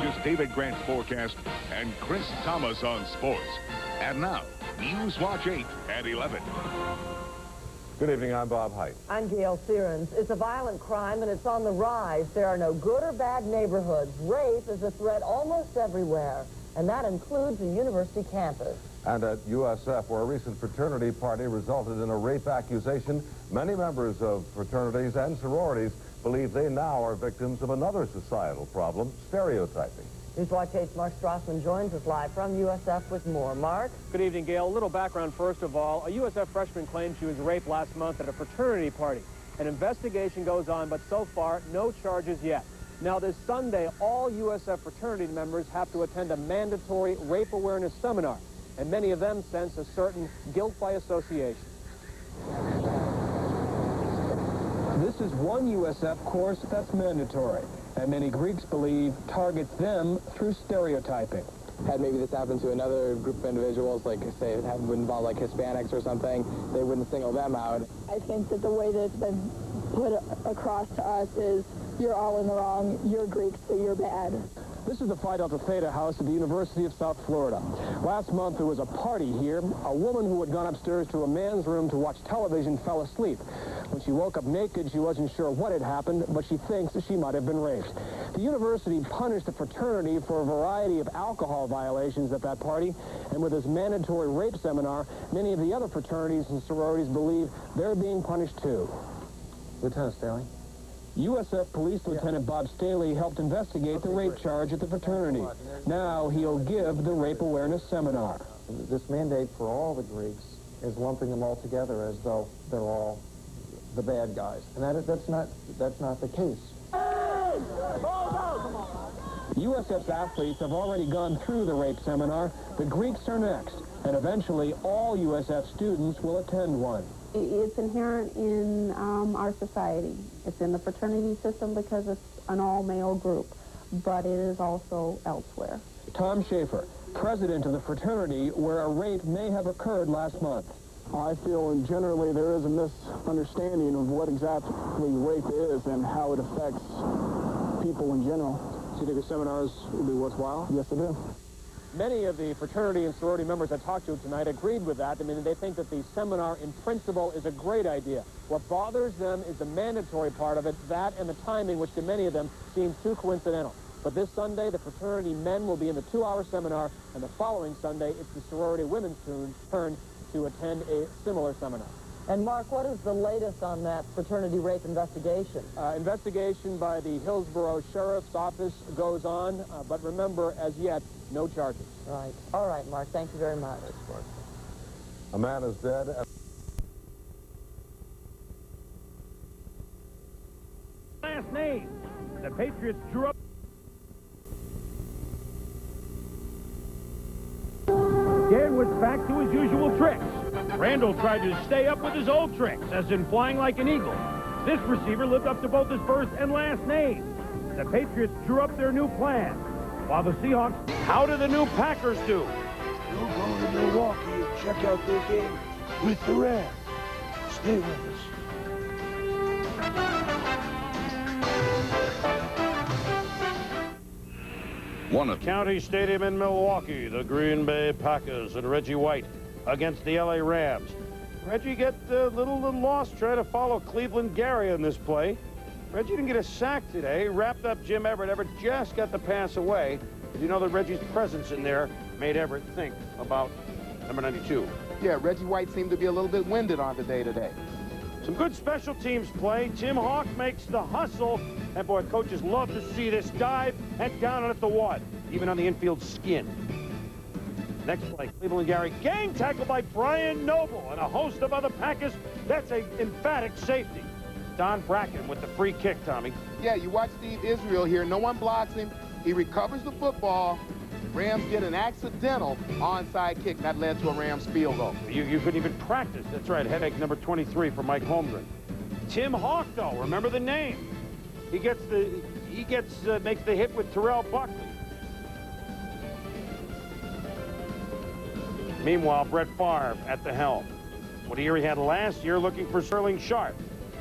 meteorologist David Grant's forecast and Chris Thomas on sports. And now, News Watch 8 at 11. Good evening, I'm Bob Height. I'm Gail Searens. It's a violent crime and it's on the rise. There are no good or bad neighborhoods. Rape is a threat almost everywhere, and that includes the university campus. And at USF, where a recent fraternity party resulted in a rape accusation, many members of fraternities and sororities believe they now are victims of another societal problem, stereotyping. News Watch 8's Mark Strassman joins us live from USF with more. Mark? Good evening, Gail. A little background first of all. A USF freshman claimed she was raped last month at a fraternity party. An investigation goes on, but so far, no charges yet. Now, this Sunday, all USF fraternity members have to attend a mandatory rape awareness seminar, and many of them sense a certain guilt by association. This is one USF course that's mandatory, and many Greeks believe targets them through stereotyping. Had maybe this happened to another group of individuals, like say it would involve like Hispanics or something, they wouldn't single them out. I think that the way that it's been put across to us is you're all in the wrong, you're Greeks, so you're bad. This is the Phi Delta Theta house at the University of South Florida. Last month there was a party here. A woman who had gone upstairs to a man's room to watch television fell asleep. When she woke up naked, she wasn't sure what had happened, but she thinks that she might have been raped. The university punished the fraternity for a variety of alcohol violations at that party, and with this mandatory rape seminar, many of the other fraternities and sororities believe they're being punished too. Lieutenant Staley? USF Police Lieutenant Bob Staley helped investigate the rape charge at the fraternity. Now he'll give the rape awareness seminar. This mandate for all the Greeks is lumping them all together as though they're all the bad guys. And that's not the case. USF's athletes have already gone through the rape seminar. The Greeks are next, and eventually all USF students will attend one. It's inherent in our society. It's in the fraternity system because it's an all-male group, but it is also elsewhere. Tom Schaefer, president of the fraternity where a rape may have occurred last month. I feel generally there is a misunderstanding of what exactly rape is and how it affects people in general. Do you think the seminars will be worthwhile? Yes, I do. Many of the fraternity and sorority members I talked to tonight agreed with that. I mean, they think that the seminar in principle is a great idea. What bothers them is the mandatory part of it, that and the timing, which to many of them seems too coincidental. But this Sunday, the fraternity men will be in the 2-hour seminar, and the following Sunday, it's the sorority women's turn to attend a similar seminar. And Mark, what is the latest on that fraternity rape investigation? Investigation by the Hillsborough Sheriff's Office goes on, but remember, as yet, no charges. Right. All right, Mark, thank you very much. A man is dead. Last name. The Patriots drew up. Dan was back to his usual tricks. Randall tried to stay up with his old tricks, as in flying like an eagle. This receiver lived up to both his first and last name. The Patriots drew up their new plan. While the Seahawks, how do the new Packers do? You're going to Milwaukee and check out their game with the Rams. Stay with us. One of County Stadium in Milwaukee, the Green Bay Packers and Reggie White against the LA Rams. Reggie get a little lost trying to follow Cleveland Gary in this play. Reggie didn't get a sack today. Wrapped up Jim Everett. Everett just got the pass away. Did you know that Reggie's presence in there made Everett think about number 92? Yeah, Reggie White seemed to be a little bit winded on today. Some good special teams play. Tim Hawk makes the hustle. And boy, coaches love to see this dive and down on at the wad, even on the infield skin. Next play, Cleveland Gary, gang tackle by Brian Noble and a host of other Packers. That's an emphatic safety. Don Bracken with the free kick, Tommy. Yeah, you watch Steve Israel here. No one blocks him. He recovers the football. Rams get an accidental onside kick. That led to a Rams field goal. You couldn't even practice. That's right, headache number 23 for Mike Holmgren. Tim Hawk, though, remember the name. He makes the hit with Terrell Buckley. Meanwhile, Brett Favre at the helm. What a year he had last year looking for Sterling Sharp.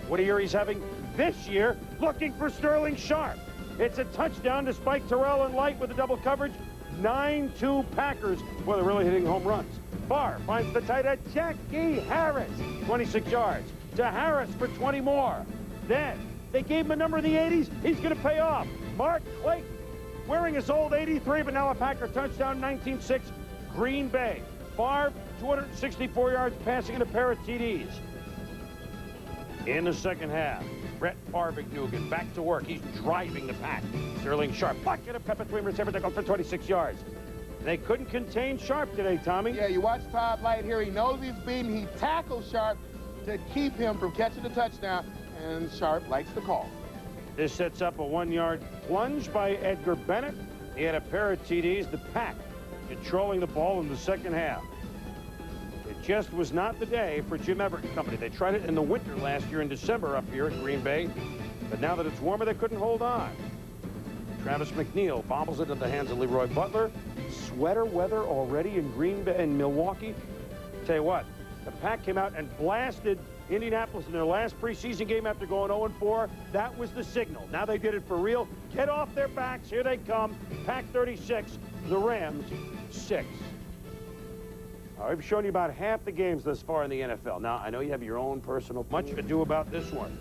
What a year he's having this year looking for Sterling Sharp. It's a touchdown despite Terrell and Light with the double coverage. 9-2 Packers. Well, they're really hitting home runs. Favre finds the tight end, Jackie Harris, 26 yards. To Harris for 20 more. Then, they gave him a number in the 80s. He's going to pay off. Mark Clayton, wearing his old 83, but now a Packer touchdown, 19-6, Green Bay. Favre, 264 yards passing and a pair of TDs. In the second half, Brett Favre-Nugent back to work. He's driving the pack. Sterling Sharp, bucket of pepper between receiver tackle for 26 yards. They couldn't contain Sharp today, Tommy. Yeah, you watch Todd Light here. He knows he's beaten. He tackles Sharp to keep him from catching the touchdown, and Sharp likes the call. This sets up a 1-yard plunge by Edgar Bennett. He had a pair of TDs. The Pack controlling the ball in the second half. It just was not the day for Jim Everett and company. They tried it in the winter last year in December up here at Green Bay, but now that it's warmer, they couldn't hold on. Travis McNeil bobbles it into the hands of Leroy Butler. Sweater weather already in Green Bay and Milwaukee. Tell you what, the Pack came out and blasted Indianapolis in their last preseason game after going 0-4. That was the signal. Now they did it for real. Get off their backs. Here they come. Pack 36, the Rams 6. I've shown you about half the games thus far in the NFL. Now, I know you have your own personal much ado about this one.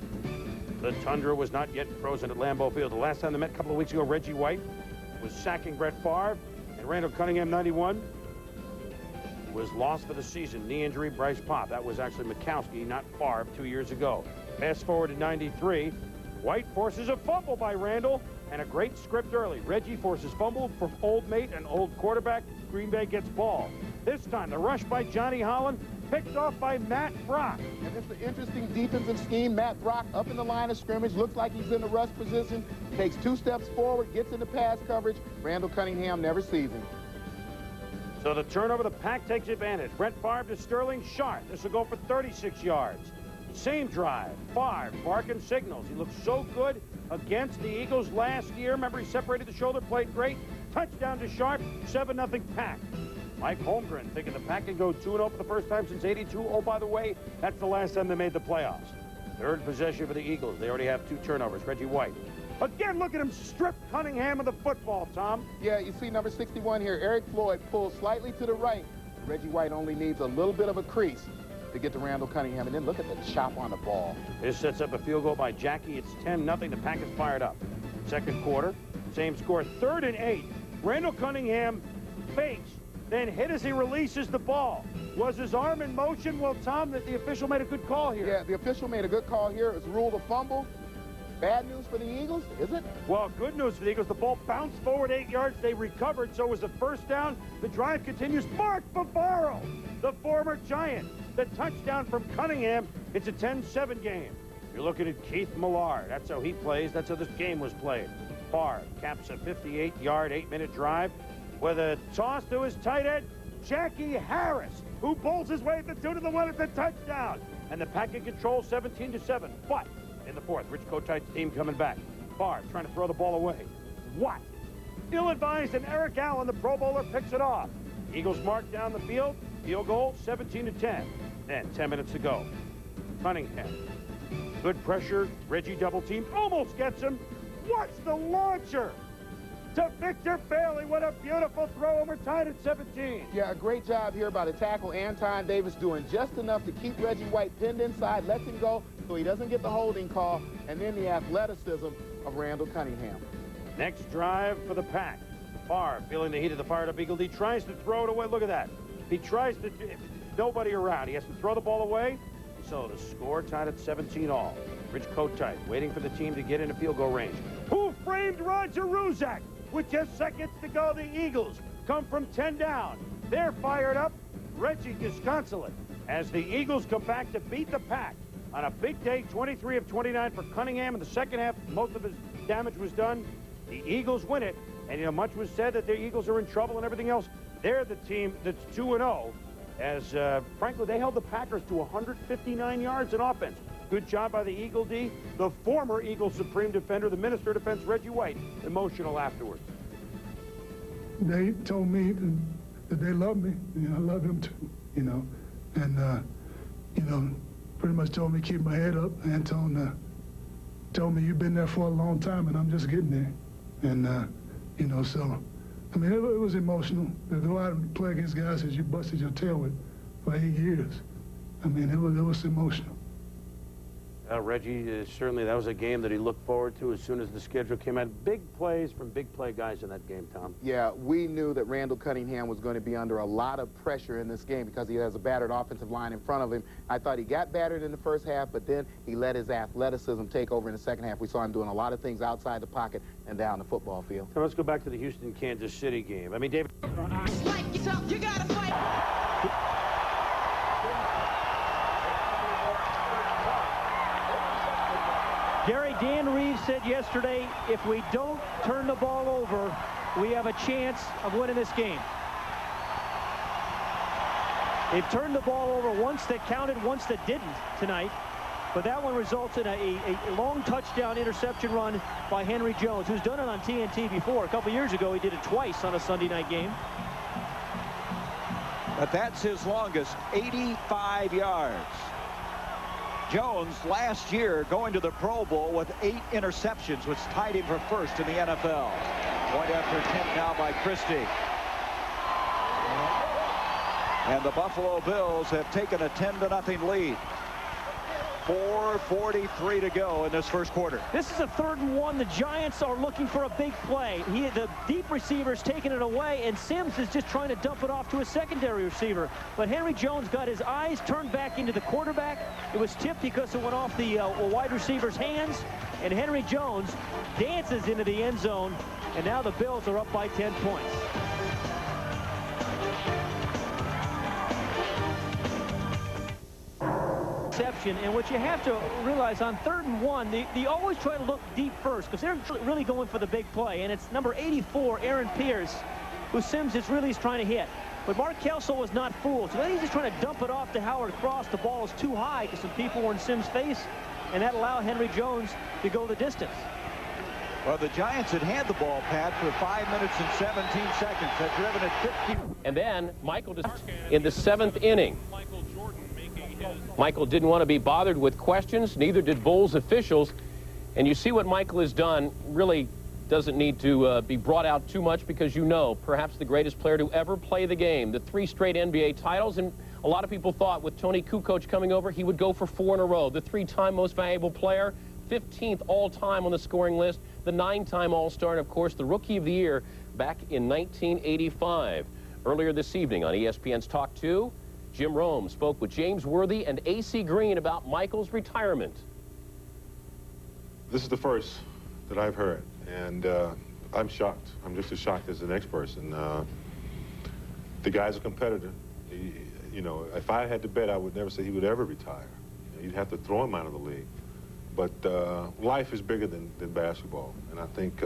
The Tundra was not yet frozen at Lambeau Field. The last time they met a couple of weeks ago, Reggie White was sacking Brett Favre, and Randall Cunningham, 91, was lost for the season. Knee injury, Bryce Pop. That was actually Mikowski, not Favre, 2 years ago. Fast forward to 93, White forces a fumble by Randall, and a great script early. Reggie forces fumble from old mate and old quarterback. Green Bay gets ball. This time, the rush by Johnny Holland, picked off by Matt Brock. And it's an interesting defensive scheme. Matt Brock up in the line of scrimmage, looks like he's in the rush position, takes 2 steps forward, gets into pass coverage. Randall Cunningham never sees him. So the turnover, the Pack takes advantage. Brett Favre to Sterling Sharp. This will go for 36 yards. Same drive. Favre barking signals. He looked so good against the Eagles last year. Remember, he separated the shoulder, played great. Touchdown to Sharp, 7-0 Pack. Mike Holmgren thinking the Pack can go 2-0 for the first time since 82. Oh, by the way, that's the last time they made the playoffs. Third possession for the Eagles. They already have 2 turnovers. Reggie White. Again, look at him strip Cunningham of the football, Tom. Yeah, you see number 61 here. Eric Floyd pulls slightly to the right. Reggie White only needs a little bit of a crease to get to Randall Cunningham. And then look at the chop on the ball. This sets up a field goal by Jackie. It's 10-0. The Pack is fired up. Second quarter, same score. 3rd and 8. Randall Cunningham fakes, then hit as he releases the ball. Was his arm in motion? Well, Tom, the official made a good call here. Yeah, the official made a good call here. It's ruled a fumble. Bad news for the Eagles, is it? Well, good news for the Eagles. The ball bounced forward 8 yards. They recovered, so it was a first down. The drive continues. Mark Bavaro, the former Giant. The touchdown from Cunningham. It's a 10-7 game. You're looking at Keith Millard. That's how he plays. That's how this game was played. Favre caps a 58-yard, 8-minute drive with a toss to his tight end, Jackie Harris, who bowls his way at the 2-1 at the touchdown. And the Pack in control, 17-7. But in the fourth, Rich Kotite's team coming back. Favre trying to throw the ball away. What? Ill-advised, and Eric Allen, the Pro Bowler, picks it off. Eagles march down the field. Field goal, 17-10. And 10 minutes to go. Cunningham. Good pressure. Reggie double team. Almost gets him. What's the launcher? To Victor Bailey. What a beautiful throw, and we're tied at 17. Yeah, a great job here by the tackle. Anton Davis doing just enough to keep Reggie White pinned inside, lets him go so he doesn't get the holding call, and then the athleticism of Randall Cunningham. Next drive for the Pack. Favre, feeling the heat of the fired-up Eagle D, tries to throw it away. Look at that. He tries to, nobody around. He has to throw the ball away. So the score tied at 17 all. Rich Kotite waiting for the team to get into field goal range. Who framed Roger Ruzak? With just seconds to go, the Eagles come from 10 down. They're fired up. Reggie disconsolate as the Eagles come back to beat the Pack on a big day. 23 of 29 for Cunningham in the second half. Most of his damage was done. The Eagles win it. And, you know, much was said that the Eagles are in trouble and everything else. They're the team that's 2-0 as, frankly, they held the Packers to 159 yards in offense. Good job by the Eagle D. The former Eagles Supreme Defender, the Minister of Defense, Reggie White, emotional afterwards. They told me that they love me. You know, I love them too, you know. And, you know, pretty much told me to keep my head up and told them told me, you've been there for a long time, and I'm just getting there. And, you know, so, I mean, it was emotional. To go out and play against guys that you busted your tail with for 8 years. I mean, it was emotional. Reggie, certainly that was a game that he looked forward to as soon as the schedule came out. Big plays from big play guys in that game, Tom. Yeah, we knew that Randall Cunningham was going to be under a lot of pressure in this game because he has a battered offensive line in front of him. I thought he got battered in the first half, but then he let his athleticism take over in the second half. We saw him doing a lot of things outside the pocket and down the football field. So let's go back to the Houston-Kansas City game. I mean, David... You gotta fight. Gary, Dan Reeves said yesterday, if we don't turn the ball over, we have a chance of winning this game. They've turned the ball over once that counted, once that didn't tonight. But that one results in a long touchdown interception run by Henry Jones, who's done it on TNT before. A couple years ago, he did it twice on a Sunday night game. But that's his longest, 85 yards. Jones last year going to the Pro Bowl with 8 interceptions, which tied him for first in the NFL. Point after attempt now by Christie. And the Buffalo Bills have taken a 10-0 lead. 4:43 to go in this first quarter. This is a 3rd and 1. The Giants are looking for a big play. The deep receiver's taking it away, and Sims is just trying to dump it off to a secondary receiver. But Henry Jones got his eyes turned back into the quarterback. It was tipped because it went off the wide receiver's hands, and Henry Jones dances into the end zone, and now the Bills are up by 10 points. And what you have to realize on 3rd and 1, they always try to look deep first because they're really going for the big play. And it's number 84, Aaron Pierce, who Sims is really trying to hit. But Mark Kelso was not fooled. So then he's just trying to dump it off to Howard Cross. The ball is too high because some people were in Sims' face, and that allowed Henry Jones to go the distance. Well, the Giants had the ball, Pat, for 5 minutes and 17 seconds. Had driven it 50. And then Michael, in the 7th inning, Michael didn't want to be bothered with questions. Neither did Bulls officials. And you see what Michael has done really doesn't need to be brought out too much because you know, perhaps the greatest player to ever play the game. The 3 straight NBA titles. And a lot of people thought with Tony Kukoc coming over, he would go for 4 in a row. The 3-time most valuable player, 15th all-time on the scoring list, the 9-time All-Star, and of course the Rookie of the Year back in 1985. Earlier this evening on ESPN's Talk 2, Jim Rome spoke with James Worthy and A.C. Green about Michael's retirement. This is the first that I've heard, and I'm shocked. I'm just as shocked as the next person. The guy's a competitor. You know, if I had to bet, I would never say he would ever retire. You'd have to throw him out of the league. But life is bigger than basketball, and I think,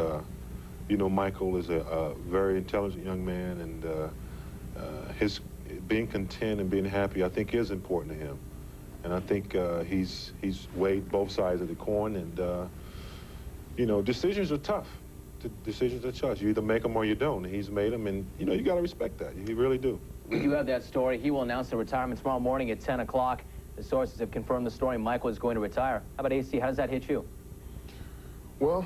you know, Michael is a very intelligent young man, and his being content and being happy, I think, is important to him. And I think he's weighed both sides of the coin, and, you know, decisions are tough. Decisions are tough. You either make them or you don't. And he's made them, and, you know, you got to respect that. You really do. We do have that story. He will announce the retirement tomorrow morning at 10 o'clock. The sources have confirmed the story. Michael is going to retire. How about AC? How does that hit you? Well,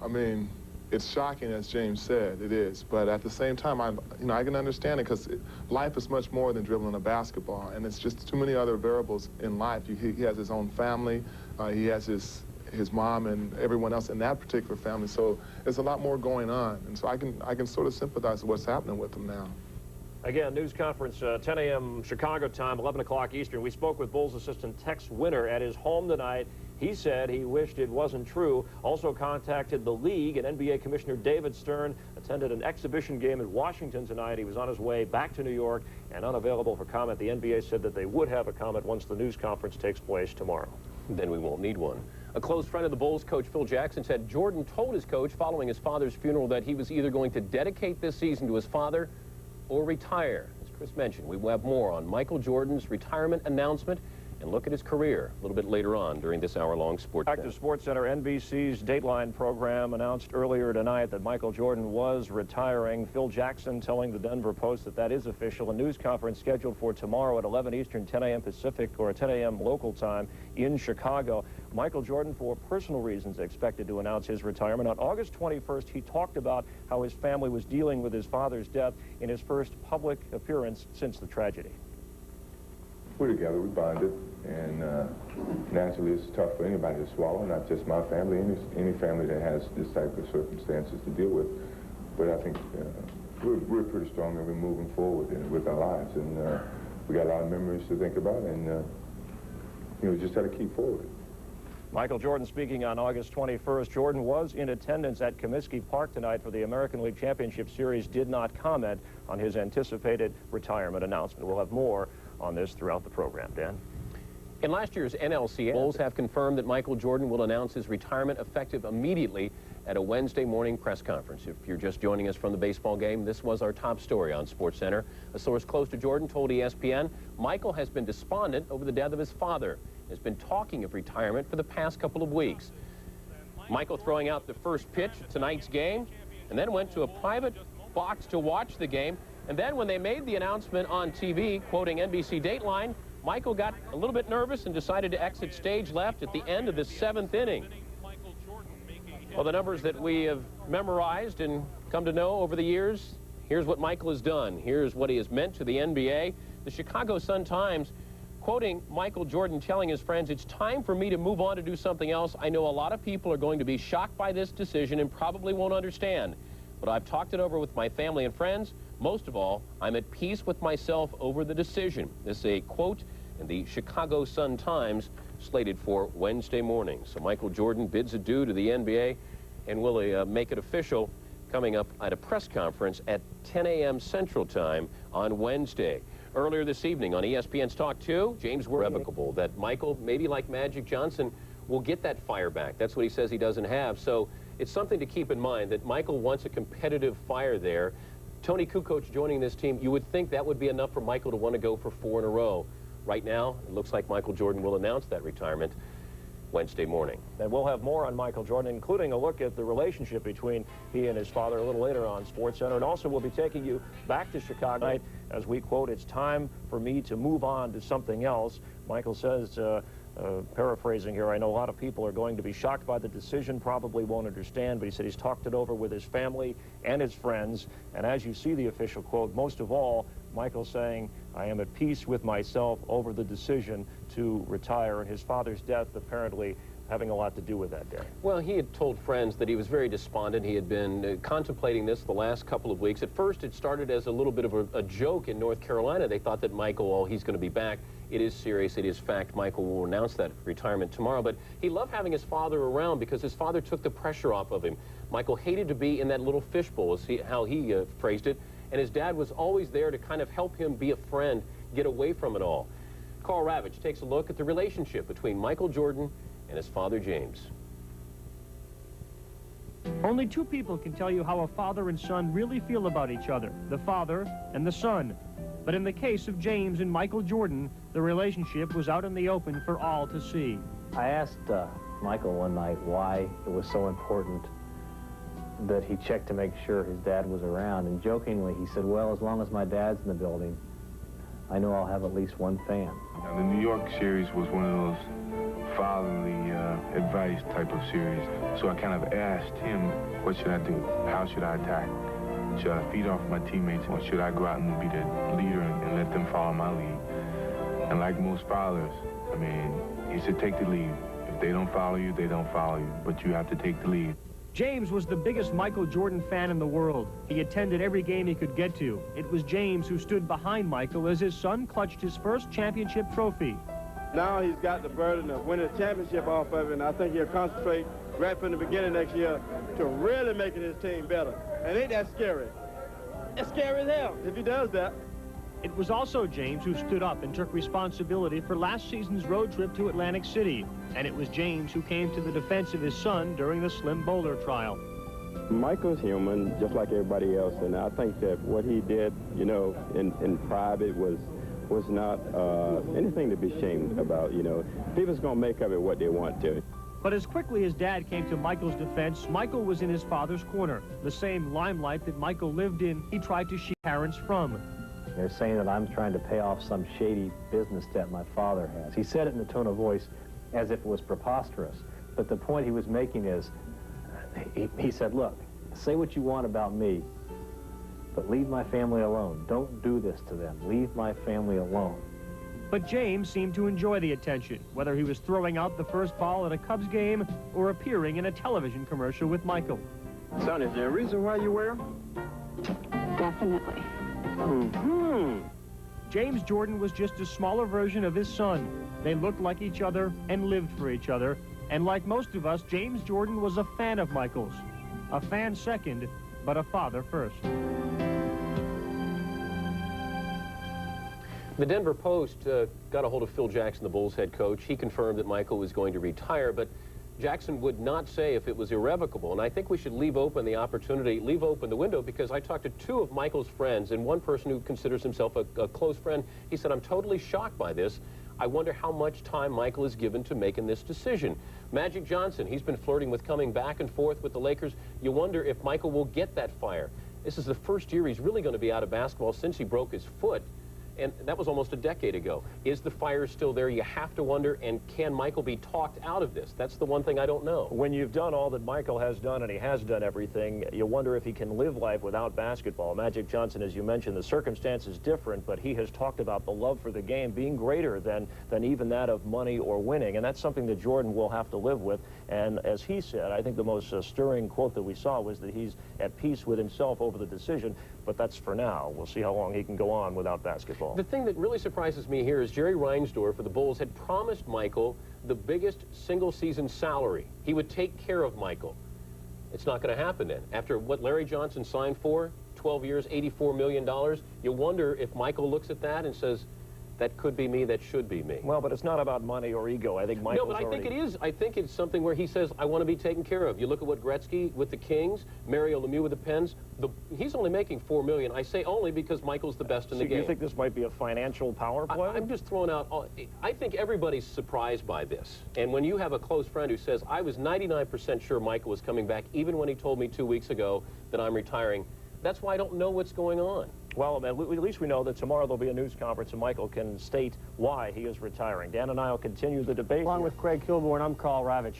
I mean, it's shocking, as James said, it is. But at the same time, I can understand it because life is much more than dribbling a basketball, and it's just too many other variables in life. He has his own family, he has his mom and everyone else in that particular family, so there's a lot more going on, and so I can sort of sympathize with what's happening with him now. Again, news conference, 10 a.m. Chicago time, 11 o'clock Eastern. We spoke with Bulls assistant Tex Winter at his home tonight. He said he wished it wasn't true. Also contacted the league, and NBA Commissioner David Stern attended an exhibition game in Washington tonight. He was on his way back to New York and unavailable for comment. The NBA said that they would have a comment once the news conference takes place tomorrow. Then we won't need one. A close friend of the Bulls, Coach Phil Jackson, said Jordan told his coach following his father's funeral that he was either going to dedicate this season to his father or retire. As Chris mentioned, we will have more on Michael Jordan's retirement announcement and look at his career a little bit later on during this hour-long Sports Back Center. to Sports Center. NBC's Dateline program announced earlier tonight that Michael Jordan was retiring. Phil Jackson telling the Denver Post that that is official. A news conference scheduled for tomorrow at 11 Eastern, 10 a.m. Pacific, or 10 a.m. local time in Chicago. Michael Jordan, for personal reasons, expected to announce his retirement. On August 21st, he talked about how his family was dealing with his father's death in his first public appearance since the tragedy. We're together, we bonded, and naturally it's tough for anybody to swallow, not just my family, any family that has this type of circumstances to deal with. But I think we're pretty strong and we're moving forward with our lives, and we got a lot of memories to think about, and you know, just got to keep forward. Michael Jordan speaking on August 21st. Jordan was in attendance at Comiskey Park tonight for the American League Championship Series, did not comment on his anticipated retirement announcement. We'll have more on this throughout the program. Dan? In last year's NLCS, Bulls have confirmed that Michael Jordan will announce his retirement effective immediately at a Wednesday morning press conference. If you're just joining us from the baseball game, this was our top story on SportsCenter. A source close to Jordan told ESPN Michael has been despondent over the death of his father, has been talking of retirement for the past couple of weeks. Michael throwing out the first pitch of tonight's game, and then went to a private box to watch the game. And then when they made the announcement on TV, quoting NBC Dateline, Michael got a little bit nervous and decided to exit stage left at the end of the 7th inning. Well, the numbers that we have memorized and come to know over the years, here's what Michael has done. Here's what he has meant to the NBA. The Chicago Sun-Times quoting Michael Jordan telling his friends, "It's time for me to move on to do something else. I know a lot of people are going to be shocked by this decision and probably won't understand. But I've talked it over with my family and friends. Most of all, I'm at peace with myself over the decision." This is a quote in the Chicago Sun-Times, slated for Wednesday morning. So Michael Jordan bids adieu to the NBA and will make it official coming up at a press conference at 10 a.m. Central Time on Wednesday. Earlier this evening on ESPN's Talk 2, James were irrevocable that Michael, maybe like Magic Johnson, will get that fire back. That's what he says he doesn't have. So it's something to keep in mind that Michael wants a competitive fire there. Tony Kukoc joining this team, you would think that would be enough for Michael to want to go for 4 in a row. Right now, it looks like Michael Jordan will announce that retirement Wednesday morning. And we'll have more on Michael Jordan, including a look at the relationship between he and his father a little later on SportsCenter. And also we'll be taking you back to Chicago tonight as we quote, "It's time for me to move on to something else." Michael says, paraphrasing here, "I know a lot of people are going to be shocked by the decision, probably won't understand," but he said he's talked it over with his family and his friends. And as you see the official quote, most of all, Michael saying, "I am at peace with myself over the decision to retire," and his father's death apparently having a lot to do with that day. Well, he had told friends that he was very despondent. He had been contemplating this the last couple of weeks. At first, it started as a little bit of a joke in North Carolina. They thought that Michael, oh, he's going to be back. It is serious. It is fact. Michael will announce that retirement tomorrow. But he loved having his father around because his father took the pressure off of him. Michael hated to be in that little fishbowl, is how he phrased it. And his dad was always there to kind of help him be a friend, get away from it all. Carl Ravitch takes a look at the relationship between Michael Jordan and his father, James. Only 2 people can tell you how a father and son really feel about each other, the father and the son. But in the case of James and Michael Jordan, the relationship was out in the open for all to see. I asked Michael one night why it was so important that he checked to make sure his dad was around, and jokingly he said, "Well, as long as my dad's in the building, I know I'll have at least one fan." Now, the New York series was one of those fatherly advice type of series. So I kind of asked him, what should I do? How should I attack? Should I feed off my teammates, or should I go out and be the leader and let them follow my lead? And like most fathers, I mean, he said take the lead. If they don't follow you, they don't follow you, but you have to take the lead. James was the biggest Michael Jordan fan in the world. He attended every game he could get to. It was James who stood behind Michael as his son clutched his first championship trophy. Now he's got the burden of winning a championship off of it, and I think he'll concentrate right from the beginning next year to really making his team better. And ain't that scary? It's scary as hell if he does that. It was also James who stood up and took responsibility for last season's road trip to Atlantic City. And it was James who came to the defense of his son during the Slim Bowler trial. Michael's human, just like everybody else, and I think that what he did, you know, in private was was not anything to be ashamed about, you know. People's going to make of it what they want to. But as quickly as Dad came to Michael's defense, Michael was in his father's corner. The same limelight that Michael lived in, he tried to shield parents from. They're saying that I'm trying to pay off some shady business debt my father has. He said it in a tone of voice as if it was preposterous. But the point he was making is, he said, look, say what you want about me, but leave my family alone. Don't do this to them. Leave my family alone. But James seemed to enjoy the attention, whether he was throwing out the first ball at a Cubs game or appearing in a television commercial with Michael. Son, is there a reason why you wear 'em? Definitely. James Jordan was just a smaller version of his son. They looked like each other and lived for each other. And like most of us, James Jordan was a fan of Michael's. A fan second, but a father first. The Denver Post got a hold of Phil Jackson, the Bulls head coach. He confirmed that Michael was going to retire, but Jackson would not say if it was irrevocable. And I think we should leave open the opportunity, leave open the window, because I talked to two of Michael's friends, and one person who considers himself a close friend, he said, I'm totally shocked by this. I wonder how much time Michael is given to making this decision. Magic Johnson, he's been flirting with coming back and forth with the Lakers. You wonder if Michael will get that fire. This is the first year he's really going to be out of basketball since he broke his foot. And that was almost a decade ago. Is the fire still there? You have to wonder, and can Michael be talked out of this? That's the one thing I don't know. When you've done all that Michael has done, and he has done everything, you wonder if he can live life without basketball. Magic Johnson, as you mentioned, the circumstance is different, but he has talked about the love for the game being greater than even that of money or winning, and that's something that Jordan will have to live with. And as he said, I think the most stirring quote that we saw was that he's at peace with himself over the decision, but that's for now. We'll see how long he can go on without basketball. The thing that really surprises me here is Jerry Reinsdorf of the Bulls had promised Michael the biggest single-season salary. He would take care of Michael. It's not going to happen then. After what Larry Johnson signed for, 12 years, $84 million, you wonder if Michael looks at that and says, that could be me, that should be me. Well, but it's not about money or ego. I think Michael's No, but I think it is. I think it's something where he says, I want to be taken care of. You look at what Gretzky with the Kings, Mario Lemieux with the Pens, he's only making $4 million. I say only because Michael's the best in the game. Do you think this might be a financial power play? I'm just throwing out, I think everybody's surprised by this. And when you have a close friend who says, I was 99% sure Michael was coming back, even when he told me 2 weeks ago that I'm retiring, that's why I don't know what's going on. Well, at least we know that tomorrow there'll be a news conference and Michael can state why he is retiring. Dan and I will continue the debate. Along with Craig Kilborn, I'm Carl Ravitch.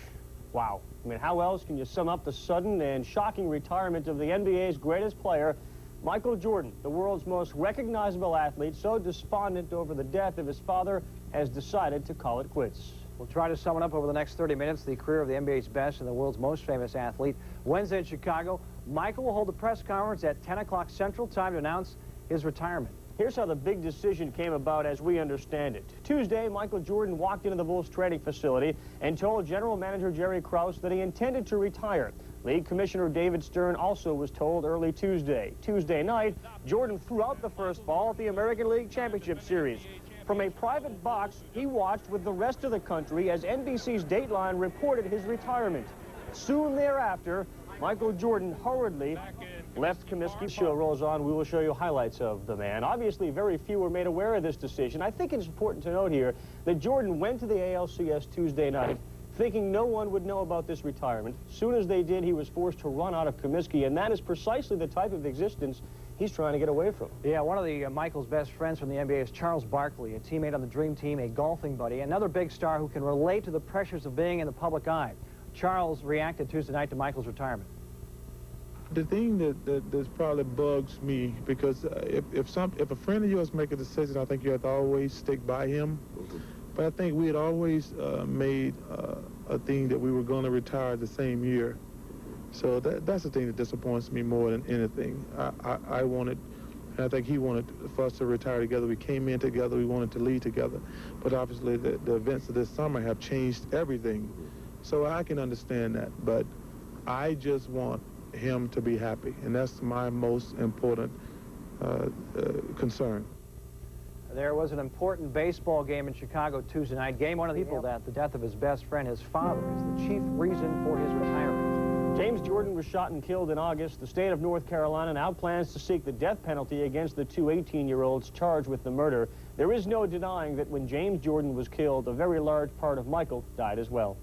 Wow. I mean, how else can you sum up the sudden and shocking retirement of the NBA's greatest player, Michael Jordan, the world's most recognizable athlete, so despondent over the death of his father, has decided to call it quits. We'll try to sum it up over the next 30 minutes, the career of the NBA's best and the world's most famous athlete. Wednesday in Chicago, Michael will hold a press conference at 10 o'clock Central Time to announce his retirement. Here's how the big decision came about as we understand it. Tuesday, Michael Jordan walked into the Bulls training facility and told General Manager Jerry Krause that he intended to retire. League Commissioner David Stern also was told early Tuesday. Tuesday night, Jordan threw out the first ball at the American League Championship Series. From a private box, he watched with the rest of the country as NBC's Dateline reported his retirement. Soon thereafter, Michael Jordan hurriedly left Comiskey. The show rolls on. We will show you highlights of the man. Obviously, very few were made aware of this decision. I think it's important to note here that Jordan went to the ALCS Tuesday night thinking no one would know about this retirement. Soon as they did, he was forced to run out of Comiskey, and that is precisely the type of existence he's trying to get away from. Yeah, one of the Michael's best friends from the NBA is Charles Barkley, a teammate on the Dream Team, a golfing buddy, another big star who can relate to the pressures of being in the public eye. Charles reacted Tuesday night to Michael's retirement. The thing that probably bugs me, because if a friend of yours make a decision, I think you have to always stick by him. But I think we had always made a thing that we were going to retire the same year. So that's the thing that disappoints me more than anything. I wanted, and I think he wanted for us to retire together. We came in together. We wanted to lead together. But obviously the events of this summer have changed everything. So I can understand that. But I just want him to be happy, and that's my most important concern. There was an important baseball game in Chicago Tuesday night. Game one of the people that the death of his best friend, his father, is the chief reason for his retirement. James Jordan was shot and killed in August. The state of North Carolina now plans to seek the death penalty against the two 18-year-olds charged with the murder. There is no denying that when James Jordan was killed, a very large part of Michael died as well.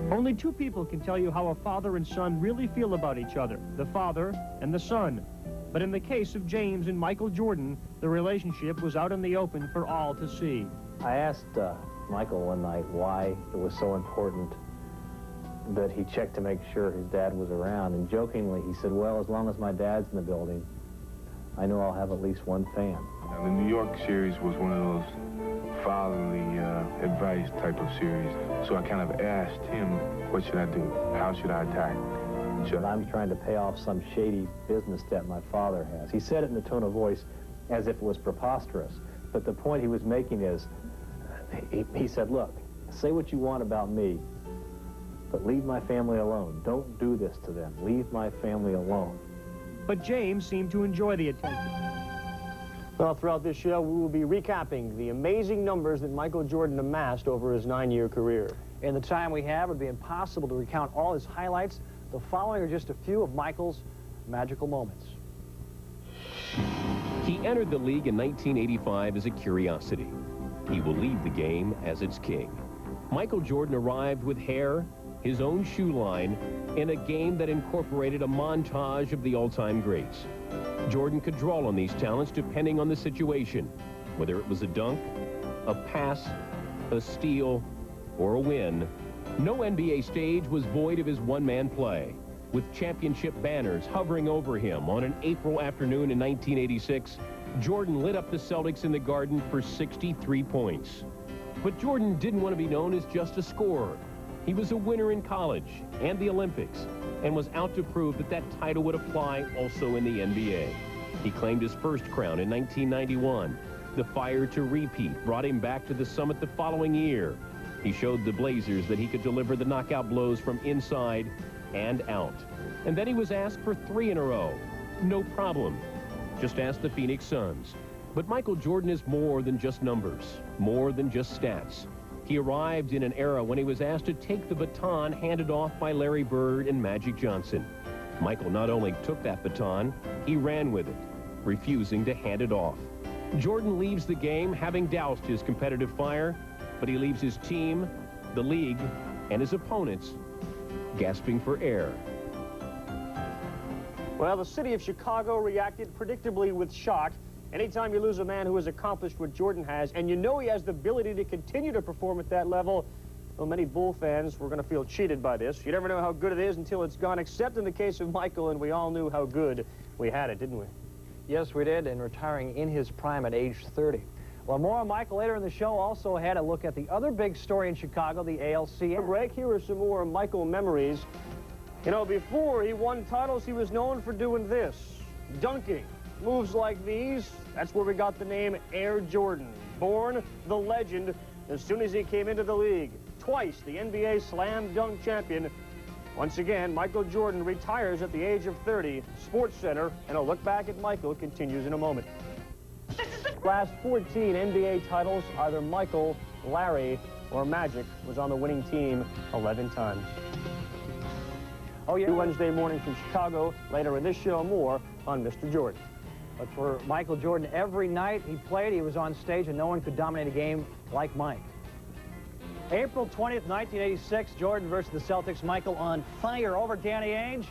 Only two people can tell you how a father and son really feel about each other, the father and the son. But in the case of James and Michael Jordan, the relationship was out in the open for all to see. I asked Michael one night why it was so important that he checked to make sure his dad was around, and jokingly he said, well, as long as my dad's in the building, I know I'll have at least one fan. The New York series was one of those fatherly advice type of series, so I kind of asked him, what should I do? How should I attack? I'm trying to pay off some shady business debt my father has. He said it in the tone of voice as if it was preposterous, but the point he was making is, he said, look, say what you want about me, but leave my family alone. Don't do this to them. Leave my family alone. But James seemed to enjoy the attention. Well, throughout this show, we will be recapping the amazing numbers that Michael Jordan amassed over his 9-year career. In the time we have, it would be impossible to recount all his highlights. The following are just a few of Michael's magical moments. He entered the league in 1985 as a curiosity. He will leave the game as its king. Michael Jordan arrived with hair, his own shoe line, in a game that incorporated a montage of the all-time greats. Jordan could draw on these talents depending on the situation, whether it was a dunk, a pass, a steal, or a win. No NBA stage was void of his one-man play. With championship banners hovering over him on an April afternoon in 1986, Jordan lit up the Celtics in the Garden for 63 points. But Jordan didn't want to be known as just a scorer. He was a winner in college and the Olympics, and was out to prove that that title would apply also in the NBA. He claimed his first crown in 1991. The fire to repeat brought him back to the summit the following year. He showed the Blazers that he could deliver the knockout blows from inside and out. And then he was asked for 3 in a row. No problem. Just ask the Phoenix Suns. But Michael Jordan is more than just numbers, more than just stats. He arrived in an era when he was asked to take the baton handed off by Larry Bird and Magic Johnson. Michael not only took that baton, he ran with it, refusing to hand it off. Jordan leaves the game having doused his competitive fire, but he leaves his team, the league, and his opponents gasping for air. Well, the city of Chicago reacted predictably with shock. Anytime you lose a man who has accomplished what Jordan has, and you know he has the ability to continue to perform at that level, well, many Bull fans were going to feel cheated by this. You never know how good it is until it's gone, except in the case of Michael, and we all knew how good we had it, didn't we? Yes, we did, and retiring in his prime at age 30. Well, more on Michael later in the show. Also had a look at the other big story in Chicago, the ALCS. Break, here are some more Michael memories. You know, before he won titles, he was known for doing this, dunking. Moves like these, that's where we got the name Air Jordan. Born the legend as soon as he came into the league. Twice the NBA slam dunk champion. Once again, Michael Jordan retires at the age of 30. Sports Center and a look back at Michael continues in a moment. Last 14 NBA titles, either Michael, Larry, or Magic was on the winning team 11 times. Oh, yeah. Wednesday morning from Chicago. Later in this show, more on Mr. Jordan. But for Michael Jordan, every night he played, he was on stage, and no one could dominate a game like Mike. April 20th, 1986, Jordan versus the Celtics. Michael on fire over Danny Ainge,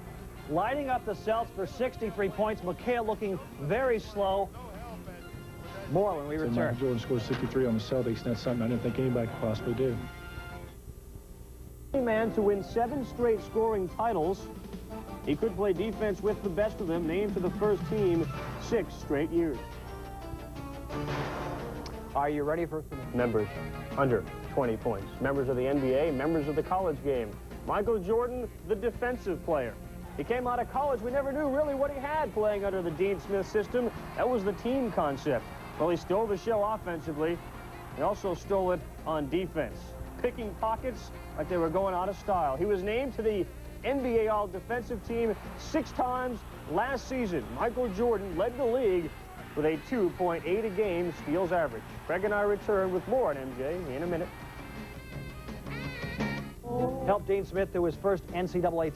lighting up the Celts for 63 points. McHale looking very slow. More when we return. Michael Jordan scored 63 on the Celtics, and that's something I didn't think anybody could possibly do. A man to win 7 straight scoring titles. He could play defense with the best of them, named to the first team 6 straight years. Are you ready for members under 20 points? Members of the NBA, members of the college game. Michael Jordan, the defensive player. He came out of college. We never knew really what he had playing under the Dean Smith system. That was the team concept. Well, he stole the show offensively. He also stole it on defense, picking pockets like they were going out of style. He was named to the NBA All-Defensive Team 6 times last season. Michael Jordan led the league with a 2.8 a game steals average. Craig and I return with more on MJ in a minute. helped Dean Smith to his first NCAA